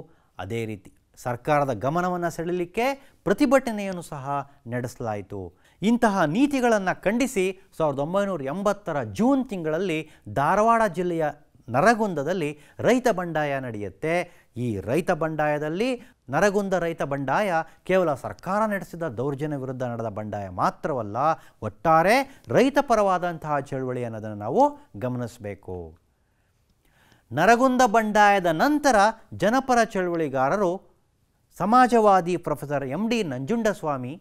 ಅದೇ ರೀತಿ ಸರ್ಕಾರದ ಗಮನವನ್ನು ಸೆಳೆಯಲಿಕ್ಕೆ ಪ್ರತಿಭಟನೆಯನ್ನು ಸಹ ನಡೆಸಲಾಯಿತು. ಇಂತಹ ನೀತಿಗಳನ್ನು ಖಂಡಿಸಿ 1980ರ ಜೂನ್ ತಿಂಗಳಲ್ಲಿ ಧಾರವಾಡ ಜಿಲ್ಲೆಯ ನರಗುಂದದಲ್ಲಿ ರೈತ ಬಂಡಾಯ ನಡೆಯುತ್ತೆ. ಈ ರೈತ ಬಂಡಾಯದಲ್ಲಿ ನರಗುಂದ ರೈತ ಬಂಡಾಯ ಕೇವಲ ಸರ್ಕಾರ ನಡೆಸಿದ ದೌರ್ಜನ್ಯ ವಿರುದ್ಧ ನಡೆದ ಬಂಡಾಯ ಮಾತ್ರವಲ್ಲ, ಒಟ್ಟಾರೆ ರೈತ ಪರವಾದಂತಹ ಚಳುವಳಿ ಅನ್ನೋದನ್ನು ನಾವು ಗಮನಿಸಬೇಕು. ನರಗುಂದ ಬಂಡಾಯದ ನಂತರ ಜನಪರ ಚಳುವಳಿಗಾರರು ಸಮಾಜವಾದಿ ಪ್ರೊಫೆಸರ್ ಎಂ ಡಿ ನಂಜುಂಡಸ್ವಾಮಿ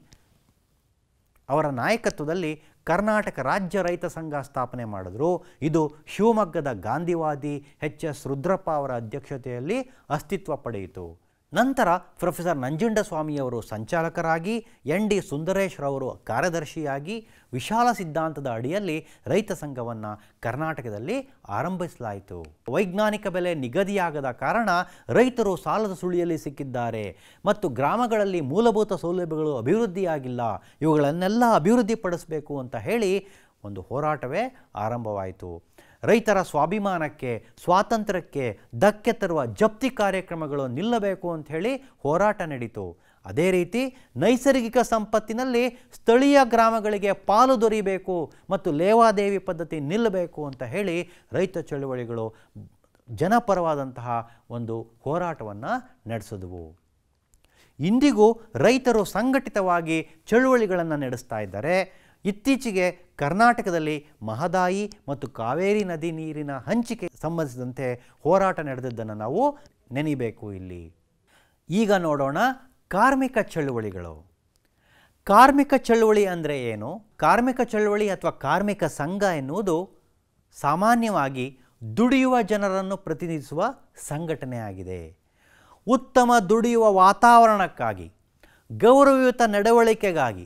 ಅವರ ನಾಯಕತ್ವದಲ್ಲಿ ಕರ್ನಾಟಕ ರಾಜ್ಯ ರೈತ ಸಂಘ ಸ್ಥಾಪನೆ ಮಾಡಿದ್ರು. ಇದು ಶಿವಮೊಗ್ಗದ ಗಾಂಧಿವಾದಿ ಎಚ್ ಎಸ್ ರುದ್ರಪ್ಪ ಅವರ ಅಧ್ಯಕ್ಷತೆಯಲ್ಲಿ ಅಸ್ತಿತ್ವ ಪಡೆಯಿತು. ನಂತರ ಪ್ರೊಫೆಸರ್ ನಂಜುಂಡಸ್ವಾಮಿಯವರು ಸಂಚಾಲಕರಾಗಿ, ಎನ್ ಡಿ ಸುಂದರೇಶ್ ರವರು ಕಾರ್ಯದರ್ಶಿಯಾಗಿ ವಿಶಾಲ ಸಿದ್ಧಾಂತದ ಅಡಿಯಲ್ಲಿ ರೈತ ಸಂಘವನ್ನು ಕರ್ನಾಟಕದಲ್ಲಿ ಆರಂಭಿಸಲಾಯಿತು. ವೈಜ್ಞಾನಿಕ ಬೆಲೆ ನಿಗದಿಯಾಗದ ಕಾರಣ ರೈತರು ಸಾಲದ ಸುಳಿಯಲ್ಲಿ ಸಿಕ್ಕಿದ್ದಾರೆ ಮತ್ತು ಗ್ರಾಮಗಳಲ್ಲಿ ಮೂಲಭೂತ ಸೌಲಭ್ಯಗಳು ಅಭಿವೃದ್ಧಿಯಾಗಿಲ್ಲ, ಇವುಗಳನ್ನೆಲ್ಲ ಅಭಿವೃದ್ಧಿಪಡಿಸಬೇಕು ಅಂತ ಹೇಳಿ ಒಂದು ಹೋರಾಟವೇ ಆರಂಭವಾಯಿತು. ರೈತರ ಸ್ವಾಭಿಮಾನಕ್ಕೆ, ಸ್ವಾತಂತ್ರ್ಯಕ್ಕೆ ಧಕ್ಕೆ ತರುವ ಜಪ್ತಿ ಕಾರ್ಯಕ್ರಮಗಳು ನಿಲ್ಲಬೇಕು ಅಂಥೇಳಿ ಹೋರಾಟ ನಡೀತು. ಅದೇ ರೀತಿ ನೈಸರ್ಗಿಕ ಸಂಪತ್ತಿನಲ್ಲಿ ಸ್ಥಳೀಯ ಗ್ರಾಮಗಳಿಗೆ ಪಾಲು ದೊರೆಯಬೇಕು ಮತ್ತು ಲೇವಾದೇವಿ ಪದ್ಧತಿ ನಿಲ್ಲಬೇಕು ಅಂತ ಹೇಳಿ ರೈತ ಚಳುವಳಿಗಳು ಜನಪರವಾದಂತಹ ಒಂದು ಹೋರಾಟವನ್ನು ನಡೆಸಿದವು. ಇಂದಿಗೂ ರೈತರು ಸಂಘಟಿತವಾಗಿ ಚಳುವಳಿಗಳನ್ನು ನಡೆಸ್ತಾ ಇದ್ದಾರೆ. ಇತ್ತೀಚೆಗೆ ಕರ್ನಾಟಕದಲ್ಲಿ ಮಹದಾಯಿ ಮತ್ತು ಕಾವೇರಿ ನದಿ ನೀರಿನ ಹಂಚಿಕೆ ಸಂಬಂಧಿಸಿದಂತೆ ಹೋರಾಟ ನಡೆದಿದ್ದನ್ನು ನಾವು ನೆನೀಬೇಕು. ಇಲ್ಲಿ ಈಗ ನೋಡೋಣ ಕಾರ್ಮಿಕ ಚಳುವಳಿಗಳು. ಕಾರ್ಮಿಕ ಚಳುವಳಿ ಅಂದರೆ ಏನು? ಕಾರ್ಮಿಕ ಚಳುವಳಿ ಅಥವಾ ಕಾರ್ಮಿಕ ಸಂಘ ಎನ್ನುವುದು ಸಾಮಾನ್ಯವಾಗಿ ದುಡಿಯುವ ಜನರನ್ನು ಪ್ರತಿನಿಧಿಸುವ ಸಂಘಟನೆಯಾಗಿದೆ. ಉತ್ತಮ ದುಡಿಯುವ ವಾತಾವರಣಕ್ಕಾಗಿ, ಗೌರವಯುತ ನಡವಳಿಕೆಗಾಗಿ,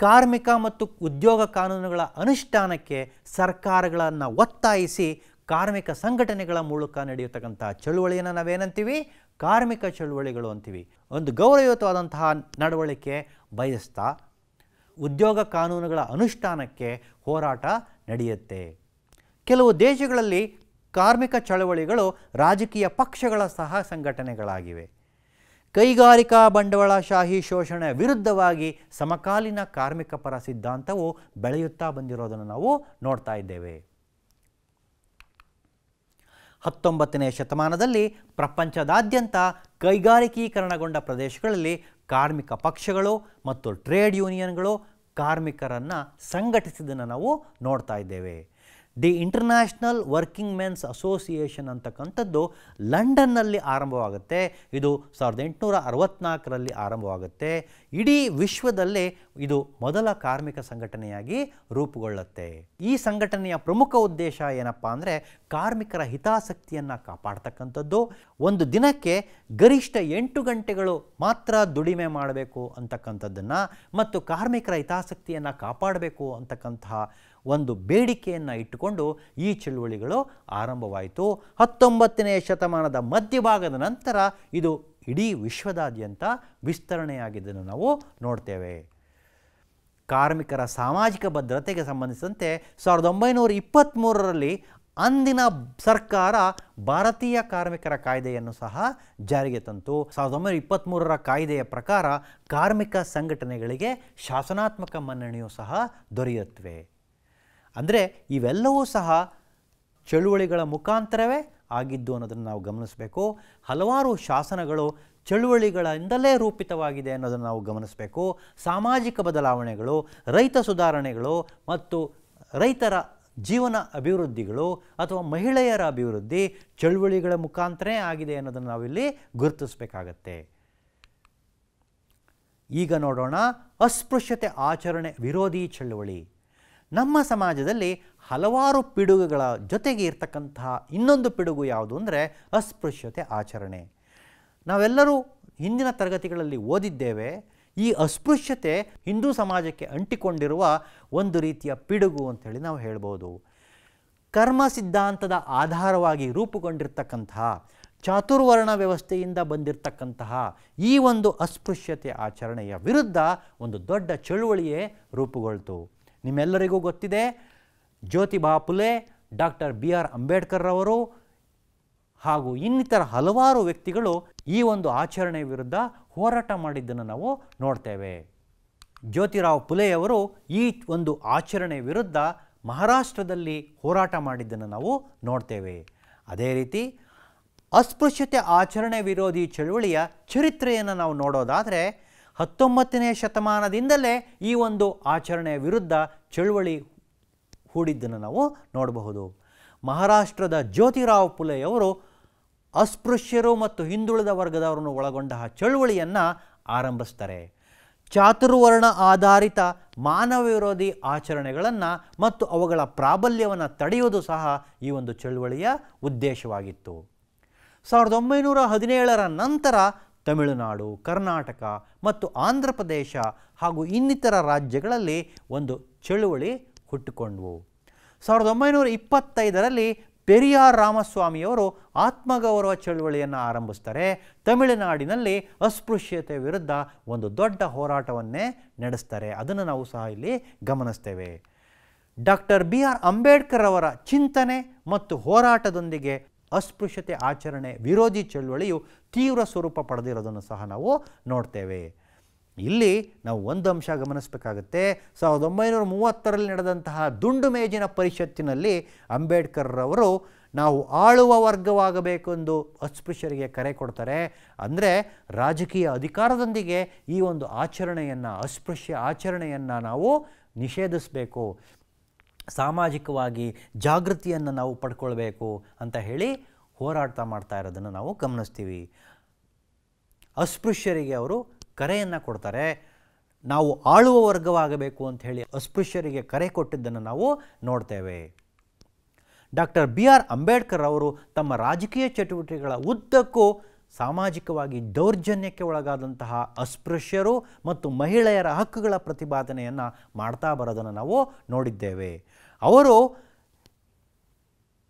ಕಾರ್ಮಿಕ ಮತ್ತು ಉದ್ಯೋಗ ಕಾನೂನುಗಳ ಅನುಷ್ಠಾನಕ್ಕೆ ಸರ್ಕಾರಗಳನ್ನು ಒತ್ತಾಯಿಸಿ ಕಾರ್ಮಿಕ ಸಂಘಟನೆಗಳ ಮೂಲಕ ನಡೆಯತಕ್ಕಂಥ ಚಳುವಳಿಯನ್ನು ನಾವೇನಂತೀವಿ? ಕಾರ್ಮಿಕ ಚಳುವಳಿಗಳು ಅಂತೀವಿ. ಒಂದು ಗೌರವಯುತವಾದಂತಹ ನಡವಳಿಕೆ ಬಯಸ್ತಾ ಉದ್ಯೋಗ ಕಾನೂನುಗಳ ಅನುಷ್ಠಾನಕ್ಕೆ ಹೋರಾಟ ನಡೆಯುತ್ತೆ. ಕೆಲವು ದೇಶಗಳಲ್ಲಿ ಕಾರ್ಮಿಕ ಚಳವಳಿಗಳು ರಾಜಕೀಯ ಪಕ್ಷಗಳ ಸಹ ಸಂಘಟನೆಗಳಾಗಿವೆ. ಕೈಗಾರಿಕಾ ಬಂಡವಾಳಶಾಹಿ ಶೋಷಣೆ ವಿರುದ್ಧವಾಗಿ ಸಮಕಾಲೀನ ಕಾರ್ಮಿಕ ಪರ ಸಿದ್ಧಾಂತವು ಬೆಳೆಯುತ್ತಾ ಬಂದಿರೋದನ್ನು ನಾವು ನೋಡ್ತಾ ಇದ್ದೇವೆ. 19ನೇ ಶತಮಾನದಲ್ಲಿ ಪ್ರಪಂಚದಾದ್ಯಂತ ಕೈಗಾರಿಕೀಕರಣಗೊಂಡ ಪ್ರದೇಶಗಳಲ್ಲಿ ಕಾರ್ಮಿಕ ಪಕ್ಷಗಳು ಮತ್ತು ಟ್ರೇಡ್ ಯೂನಿಯನ್ಗಳು ಕಾರ್ಮಿಕರನ್ನು ಸಂಘಟಿಸಿದ್ದನ್ನು ನಾವು ನೋಡ್ತಾ ಇದ್ದೇವೆ. The international working men's association ಅಂತಕ್ಕಂಥದ್ದು ಲಂಡನ್ನಲ್ಲಿ ಆರಂಭವಾಗುತ್ತೆ. ಇದು 1864ರಲ್ಲಿ ಆರಂಭವಾಗುತ್ತೆ. ಇಡೀ ವಿಶ್ವದಲ್ಲೇ ಇದು ಮೊದಲ ಕಾರ್ಮಿಕ ಸಂಘಟನೆಯಾಗಿ ರೂಪುಗೊಳ್ಳುತ್ತೆ. ಈ ಸಂಘಟನೆಯ ಪ್ರಮುಖ ಉದ್ದೇಶ ಏನಪ್ಪ ಅಂದರೆ ಕಾರ್ಮಿಕರ ಹಿತಾಸಕ್ತಿಯನ್ನು ಕಾಪಾಡ್ತಕ್ಕಂಥದ್ದು. ಒಂದು ದಿನಕ್ಕೆ ಗರಿಷ್ಠ 8 ಗಂಟೆಗಳು ಮಾತ್ರ ದುಡಿಮೆ ಮಾಡಬೇಕು ಅಂತಕ್ಕಂಥದ್ದನ್ನು ಮತ್ತು ಕಾರ್ಮಿಕರ ಹಿತಾಸಕ್ತಿಯನ್ನು ಕಾಪಾಡಬೇಕು ಅಂತಕ್ಕಂತಹ ಒಂದು ಬೇಡಿಕೆಯನ್ನು ಇಟ್ಟುಕೊಂಡು ಈ ಚಳುವಳಿಗಳು ಆರಂಭವಾಯಿತು. 19ನೇ ಶತಮಾನದ ಮಧ್ಯಭಾಗದ ನಂತರ ಇದು ಇಡೀ ವಿಶ್ವದಾದ್ಯಂತ ವಿಸ್ತರಣೆಯಾಗಿದ್ದನ್ನು ನಾವು ನೋಡ್ತೇವೆ. ಕಾರ್ಮಿಕರ ಸಾಮಾಜಿಕ ಭದ್ರತೆಗೆ ಸಂಬಂಧಿಸಿದಂತೆ 1923ರಲ್ಲಿ ಅಂದಿನ ಸರ್ಕಾರ ಭಾರತೀಯ ಕಾರ್ಮಿಕರ ಕಾಯ್ದೆಯನ್ನು ಸಹ ಜಾರಿಗೆ ತಂತು. 1923ರ ಕಾಯ್ದೆಯ ಪ್ರಕಾರ ಕಾರ್ಮಿಕ ಸಂಘಟನೆಗಳಿಗೆ ಶಾಸನಾತ್ಮಕ ಮನ್ನಣೆಯೂ ಸಹ ದೊರೆಯುತ್ತವೆ. ಅಂದರೆ ಇವೆಲ್ಲವೂ ಸಹ ಚಳುವಳಿಗಳ ಮುಖಾಂತರವೇ ಆಗಿದ್ದು ಅನ್ನೋದನ್ನು ನಾವು ಗಮನಿಸಬೇಕು. ಹಲವಾರು ಶಾಸನಗಳು ಚಳುವಳಿಗಳಿಂದಲೇ ರೂಪಿತವಾಗಿದೆ ಅನ್ನೋದನ್ನು ನಾವು ಗಮನಿಸಬೇಕು. ಸಾಮಾಜಿಕ ಬದಲಾವಣೆಗಳು, ರೈತ ಸುಧಾರಣೆಗಳು ಮತ್ತು ರೈತರ ಜೀವನ ಅಭಿವೃದ್ಧಿಗಳು ಅಥವಾ ಮಹಿಳೆಯರ ಅಭಿವೃದ್ಧಿ ಚಳುವಳಿಗಳ ಮುಖಾಂತರನೇ ಆಗಿದೆ ಅನ್ನೋದನ್ನು ನಾವಿಲ್ಲಿ ಗುರುತಿಸಬೇಕಾಗತ್ತೆ. ಈಗ ನೋಡೋಣ ಅಸ್ಪೃಶ್ಯತೆ ಆಚರಣೆ ವಿರೋಧಿ ಚಳುವಳಿ. ನಮ್ಮ ಸಮಾಜದಲ್ಲಿ ಹಲವಾರು ಪಿಡುಗುಗಳ ಜೊತೆಗೆ ಇರ್ತಕ್ಕಂತಹ ಇನ್ನೊಂದು ಪಿಡುಗು ಯಾವುದು ಅಂದರೆ ಅಸ್ಪೃಶ್ಯತೆ ಆಚರಣೆ. ನಾವೆಲ್ಲರೂ ಹಿಂದಿನ ತರಗತಿಗಳಲ್ಲಿ ಓದಿದ್ದೇವೆ. ಈ ಅಸ್ಪೃಶ್ಯತೆ ಹಿಂದೂ ಸಮಾಜಕ್ಕೆ ಅಂಟಿಕೊಂಡಿರುವ ಒಂದು ರೀತಿಯ ಪಿಡುಗು ಅಂಥೇಳಿ ನಾವು ಹೇಳ್ಬೋದು. ಕರ್ಮ ಸಿದ್ಧಾಂತದ ಆಧಾರವಾಗಿ ರೂಪುಗೊಂಡಿರ್ತಕ್ಕಂತಹ ಚಾತುರ್ವರ್ಣ ವ್ಯವಸ್ಥೆಯಿಂದ ಬಂದಿರತಕ್ಕಂತಹ ಈ ಒಂದು ಅಸ್ಪೃಶ್ಯತೆ ಆಚರಣೆಯ ವಿರುದ್ಧ ಒಂದು ದೊಡ್ಡ ಚಳುವಳಿಯೇ ರೂಪುಗೊಳ್ತು. ನಿಮ್ಮೆಲ್ಲರಿಗೂ ಗೊತ್ತಿದೆ, ಜ್ಯೋತಿಬಾ ಫುಲೆ, ಡಾಕ್ಟರ್ BR ಅಂಬೇಡ್ಕರ್ ಅವರು ಹಾಗೂ ಇನ್ನಿತರ ಹಲವಾರು ವ್ಯಕ್ತಿಗಳು ಈ ಒಂದು ಆಚರಣೆಯ ವಿರುದ್ಧ ಹೋರಾಟ ಮಾಡಿದ್ದನ್ನು ನಾವು ನೋಡ್ತೇವೆ. ಜ್ಯೋತಿರಾವ್ ಫುಲೆಯವರು ಈ ಒಂದು ಆಚರಣೆ ವಿರುದ್ಧ ಮಹಾರಾಷ್ಟ್ರದಲ್ಲಿ ಹೋರಾಟ ಮಾಡಿದ್ದನ್ನು ನಾವು ನೋಡ್ತೇವೆ. ಅದೇ ರೀತಿ ಅಸ್ಪೃಶ್ಯತೆ ಆಚರಣೆ ವಿರೋಧಿ ಚಳುವಳಿಯ ಚರಿತ್ರೆಯನ್ನು ನಾವು ನೋಡೋದಾದರೆ 19ನೇ ಶತಮಾನದಿಂದಲೇ ಈ ಒಂದು ಆಚರಣೆಯ ವಿರುದ್ಧ ಚಳುವಳಿ ಹೂಡಿದ್ದನ್ನು ನಾವು ನೋಡಬಹುದು. ಮಹಾರಾಷ್ಟ್ರದ ಜ್ಯೋತಿರಾವ್ ಫುಲೆಯವರು ಅಸ್ಪೃಶ್ಯರು ಮತ್ತು ಹಿಂದುಳಿದ ವರ್ಗದವರನ್ನು ಒಳಗೊಂಡ ಚಳುವಳಿಯನ್ನು ಆರಂಭಿಸ್ತಾರೆ. ಚಾತುರ್ವರ್ಣ ಆಧಾರಿತ ಮಾನವ ವಿರೋಧಿ ಆಚರಣೆಗಳನ್ನು ಮತ್ತು ಅವುಗಳ ಪ್ರಾಬಲ್ಯವನ್ನು ತಡೆಯುವುದು ಸಹ ಈ ಒಂದು ಚಳುವಳಿಯ ಉದ್ದೇಶವಾಗಿತ್ತು. 1917ರ ನಂತರ ತಮಿಳುನಾಡು, ಕರ್ನಾಟಕ ಮತ್ತು ಆಂಧ್ರ ಪ್ರದೇಶ ಹಾಗೂ ಇನ್ನಿತರ ರಾಜ್ಯಗಳಲ್ಲಿ ಒಂದು ಚಳುವಳಿ ಹುಟ್ಟಿಕೊಂಡವು. 1925ರಲ್ಲಿ ಪೆರಿಯಾರ್ ರಾಮಸ್ವಾಮಿಯವರು ಆತ್ಮಗೌರವ ಚಳುವಳಿಯನ್ನು ಆರಂಭಿಸ್ತಾರೆ. ತಮಿಳುನಾಡಿನಲ್ಲಿ ಅಸ್ಪೃಶ್ಯತೆ ವಿರುದ್ಧ ಒಂದು ದೊಡ್ಡ ಹೋರಾಟವನ್ನೇ ನಡೆಸ್ತಾರೆ. ಅದನ್ನು ನಾವು ಸಹ ಇಲ್ಲಿ ಗಮನಿಸ್ತೇವೆ. ಡಾಕ್ಟರ್ BR ಅಂಬೇಡ್ಕರ್ ಅವರ ಚಿಂತನೆ ಮತ್ತು ಹೋರಾಟದೊಂದಿಗೆ ಅಸ್ಪೃಶ್ಯತೆ ಆಚರಣೆ ವಿರೋಧಿ ಚಳುವಳಿಯು ತೀವ್ರ ಸ್ವರೂಪ ಪಡೆದಿರೋದನ್ನು ಸಹ ನಾವು ನೋಡ್ತೇವೆ. ಇಲ್ಲಿ ನಾವು ಒಂದು ಅಂಶ ಗಮನಿಸಬೇಕಾಗುತ್ತೆ. 1930ರಲ್ಲಿ ನಡೆದಂತಹ ದುಂಡು ಮೇಜಿನ ಪರಿಷತ್ತಿನಲ್ಲಿ ಅಂಬೇಡ್ಕರ್ ಅವರು ನಾವು ಆಳುವ ವರ್ಗವಾಗಬೇಕೆಂದು ಅಸ್ಪೃಶ್ಯರಿಗೆ ಕರೆ ಕೊಡ್ತಾರೆ. ಅಂದರೆ ರಾಜಕೀಯ ಅಧಿಕಾರದೊಂದಿಗೆ ಈ ಒಂದು ಆಚರಣೆಯನ್ನು, ಅಸ್ಪೃಶ್ಯ ಆಚರಣೆಯನ್ನು ನಾವು ನಿಷೇಧಿಸಬೇಕು, ಸಾಮಾಜಿಕವಾಗಿ ಜಾಗೃತಿಯನ್ನು ನಾವು ಪಡ್ಕೊಳ್ಬೇಕು ಅಂತ ಹೇಳಿ ಹೋರಾಟ ಮಾಡ್ತಾ ಇರೋದನ್ನು ನಾವು ಗಮನಿಸ್ತೀವಿ. ಅಸ್ಪೃಶ್ಯರಿಗೆ ಅವರು ಕರೆಯನ್ನು ಕೊಡ್ತಾರೆ. ನಾವು ಆಳುವ ವರ್ಗವಾಗಬೇಕು ಅಂತ ಹೇಳಿ ಅಸ್ಪೃಶ್ಯರಿಗೆ ಕರೆ ಕೊಟ್ಟಿದ್ದನ್ನು ನಾವು ನೋಡ್ತೇವೆ. ಡಾಕ್ಟರ್ BR ಅಂಬೇಡ್ಕರ್ ಅವರು ತಮ್ಮ ರಾಜಕೀಯ ಚಟುವಟಿಕೆಗಳ ಉದ್ದಕ್ಕೂ ಸಾಮಾಜಿಕವಾಗಿ ದೌರ್ಜನ್ಯಕ್ಕೆ ಒಳಗಾದಂತಹ ಅಸ್ಪೃಶ್ಯರು ಮತ್ತು ಮಹಿಳೆಯರ ಹಕ್ಕುಗಳ ಪ್ರತಿಪಾದನೆಯನ್ನು ಮಾಡ್ತಾ ಬರೋದನ್ನು ನಾವು ನೋಡಿದ್ದೇವೆ. ಅವರು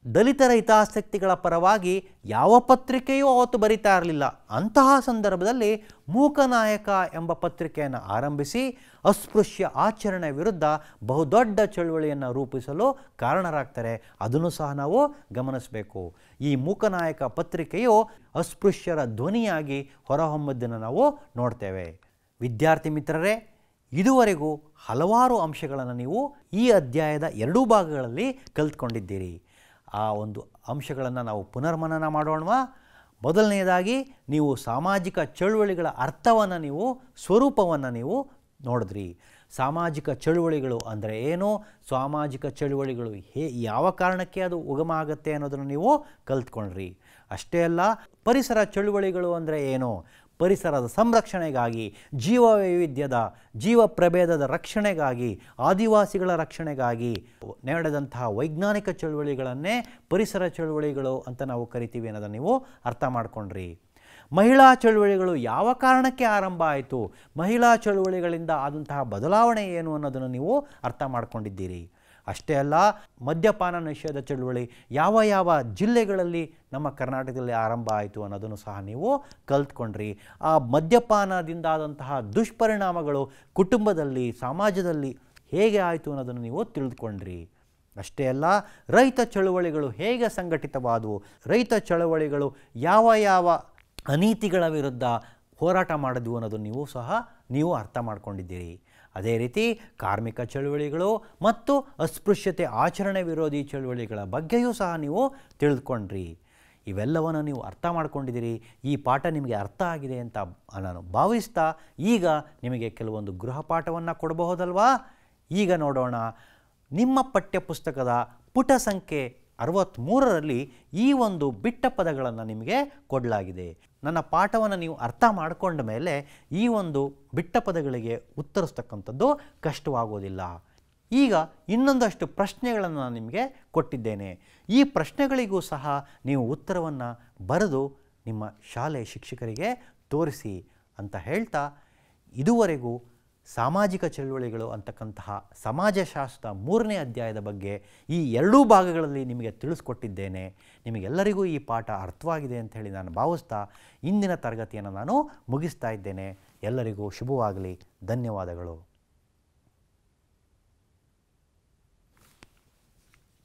ದಲಿತರ ಹಿತಾಸಕ್ತಿಗಳ ಪರವಾಗಿ ಯಾವ ಪತ್ರಿಕೆಯೂ ಅವತ್ತು ಬರಿತಾ ಇರಲಿಲ್ಲ. ಅಂತಹ ಸಂದರ್ಭದಲ್ಲಿ ಮೂಕನಾಯಕ ಎಂಬ ಪತ್ರಿಕೆಯನ್ನು ಆರಂಭಿಸಿ ಅಸ್ಪೃಶ್ಯ ಆಚರಣೆ ವಿರುದ್ಧ ಬಹುದೊಡ್ಡ ಚಳುವಳಿಯನ್ನು ರೂಪಿಸಲು ಕಾರಣರಾಗ್ತಾರೆ. ಅದನ್ನು ಸಹ ನಾವು ಗಮನಿಸಬೇಕು. ಈ ಮೂಕನಾಯಕ ಪತ್ರಿಕೆಯು ಅಸ್ಪೃಶ್ಯರ ಧ್ವನಿಯಾಗಿ ಹೊರಹೊಮ್ಮದ್ದನ್ನು ನಾವು ನೋಡ್ತೇವೆ. ವಿದ್ಯಾರ್ಥಿ ಮಿತ್ರರೇ, ಇದುವರೆಗೂ ಹಲವಾರು ಅಂಶಗಳನ್ನು ನೀವು ಈ ಅಧ್ಯಾಯದ ಎರಡೂ ಭಾಗಗಳಲ್ಲಿ ಕಲಿತ್ಕೊಂಡಿದ್ದೀರಿ. ಆ ಒಂದು ಅಂಶಗಳನ್ನು ನಾವು ಪುನರ್ಮನನ ಮಾಡೋಣವಾ? ಮೊದಲನೆಯದಾಗಿ ನೀವು ಸಾಮಾಜಿಕ ಚಳುವಳಿಗಳ ಅರ್ಥವನ್ನು ನೀವು ಸ್ವರೂಪವನ್ನು ನೀವು ನೋಡಿದ್ರಿ. ಸಾಮಾಜಿಕ ಚಳುವಳಿಗಳು ಅಂದರೆ ಏನು, ಸಾಮಾಜಿಕ ಚಳುವಳಿಗಳು ಯಾವ ಕಾರಣಕ್ಕೆ ಅದು ಉಗಮ ಆಗುತ್ತೆ ಅನ್ನೋದನ್ನು ನೀವು ಕಲ್ತ್ಕೊಂಡ್ರಿ. ಅಷ್ಟೇ ಅಲ್ಲ, ಪರಿಸರ ಚಳುವಳಿಗಳು ಅಂದರೆ ಏನು, ಪರಿಸರದ ಸಂರಕ್ಷಣೆಗಾಗಿ, ಜೀವ ವೈವಿಧ್ಯದ ಜೀವ ಪ್ರಭೇದದ ರಕ್ಷಣೆಗಾಗಿ, ಆದಿವಾಸಿಗಳ ರಕ್ಷಣೆಗಾಗಿ ನಡೆದಂತಹ ವೈಜ್ಞಾನಿಕ ಚಳುವಳಿಗಳನ್ನೇ ಪರಿಸರ ಚಳುವಳಿಗಳು ಅಂತ ನಾವು ಕರಿತೀವಿ ಅನ್ನೋದನ್ನು ನೀವು ಅರ್ಥ ಮಾಡ್ಕೊಂಡ್ರಿ. ಮಹಿಳಾ ಚಳುವಳಿಗಳು ಯಾವ ಕಾರಣಕ್ಕೆ ಆರಂಭ ಆಯಿತು, ಮಹಿಳಾ ಚಳುವಳಿಗಳಿಂದ ಆದಂತಹ ಬದಲಾವಣೆ ಏನು ಅನ್ನೋದನ್ನು ನೀವು ಅರ್ಥ ಮಾಡ್ಕೊಂಡಿದ್ದೀರಿ. ಅಷ್ಟೇ ಅಲ್ಲ, ಮದ್ಯಪಾನ ನಿಷೇಧ ಚಳುವಳಿ ಯಾವ ಯಾವ ಜಿಲ್ಲೆಗಳಲ್ಲಿ ನಮ್ಮ ಕರ್ನಾಟಕದಲ್ಲಿ ಆರಂಭ ಆಯಿತು ಅನ್ನೋದನ್ನು ಸಹ ನೀವು ಕಲ್ತ್ಕೊಂಡ್ರಿ. ಆ ಮದ್ಯಪಾನದಿಂದಾದಂತಹ ದುಷ್ಪರಿಣಾಮಗಳು ಕುಟುಂಬದಲ್ಲಿ, ಸಮಾಜದಲ್ಲಿ ಹೇಗೆ ಆಯಿತು ಅನ್ನೋದನ್ನು ನೀವು ತಿಳಿದುಕೊಂಡ್ರಿ. ಅಷ್ಟೇ ಅಲ್ಲ, ರೈತ ಚಳುವಳಿಗಳು ಹೇಗೆ ಸಂಘಟಿತವಾದವು, ರೈತ ಚಳುವಳಿಗಳು ಯಾವ ಯಾವ ಅನೀತಿಗಳ ವಿರುದ್ಧ ಹೋರಾಟ ಮಾಡಿದ್ವು ಅನ್ನೋದನ್ನು ನೀವು ಅರ್ಥ ಮಾಡ್ಕೊಂಡಿದ್ದೀರಿ. ಅದೇ ರೀತಿ ಕಾರ್ಮಿಕ ಚಳುವಳಿಗಳು ಮತ್ತು ಅಸ್ಪೃಶ್ಯತೆ ಆಚರಣೆ ವಿರೋಧಿ ಚಳುವಳಿಗಳ ಬಗ್ಗೆಯೂ ಸಹ ನೀವು ತಿಳಿದುಕೊಂಡ್ರಿ. ಇವೆಲ್ಲವನ್ನು ನೀವು ಅರ್ಥ ಮಾಡ್ಕೊಂಡಿದ್ದೀರಿ. ಈ ಪಾಠ ನಿಮಗೆ ಅರ್ಥ ಆಗಿದೆ ಅಂತ ನಾನು ಭಾವಿಸ್ತಾ ಈಗ ನಿಮಗೆ ಕೆಲವೊಂದು ಗೃಹ ಪಾಠವನ್ನು ಕೊಡಬಹುದಲ್ವಾ? ಈಗ ನೋಡೋಣ. ನಿಮ್ಮ ಪಠ್ಯಪುಸ್ತಕದ ಪುಟ ಸಂಖ್ಯೆ 63ರಲ್ಲಿ ಈ ಒಂದು ಬಿಟ್ಟ ಪದಗಳನ್ನು ನಿಮಗೆ ಕೊಡಲಾಗಿದೆ. ನನ್ನ ಪಾಠವನ್ನು ನೀವು ಅರ್ಥ ಮಾಡಿಕೊಂಡ ಮೇಲೆ ಈ ಒಂದು ಬಿಟ್ಟ ಪದಗಳಿಗೆ ಉತ್ತರಿಸ್ತಕ್ಕಂಥದ್ದು ಕಷ್ಟವಾಗೋದಿಲ್ಲ. ಈಗ ಇನ್ನೊಂದಷ್ಟು ಪ್ರಶ್ನೆಗಳನ್ನು ನಾನು ನಿಮಗೆ ಕೊಟ್ಟಿದ್ದೇನೆ. ಈ ಪ್ರಶ್ನೆಗಳಿಗೂ ಸಹ ನೀವು ಉತ್ತರವನ್ನು ಬರೆದು ನಿಮ್ಮ ಶಾಲೆ ಶಿಕ್ಷಕರಿಗೆ ತೋರಿಸಿ ಅಂತ ಹೇಳ್ತಾ, ಇದುವರೆಗೂ ಸಾಮಾಜಿಕ ಚಳುವಳಿಗಳು ಅಂತಕ್ಕಂತಹ ಸಮಾಜಶಾಸ್ತ್ರ 3ನೇ ಅಧ್ಯಾಯದ ಬಗ್ಗೆ ಈ ಎರಡೂ ಭಾಗಗಳಲ್ಲಿ ನಿಮಗೆ ತಿಳಿಸ್ಕೊಟ್ಟಿದ್ದೇನೆ. ನಿಮಗೆಲ್ಲರಿಗೂ ಈ ಪಾಠ ಅರ್ಥವಾಗಿದೆ ಅಂತ ಹೇಳಿ ನಾನು ಭಾವಿಸ್ತಾ ಇಂದಿನ ತರಗತಿಯನ್ನು ನಾನು ಮುಗಿಸ್ತಾ ಇದ್ದೇನೆ. ಎಲ್ಲರಿಗೂ ಶುಭವಾಗಲಿ. ಧನ್ಯವಾದಗಳು.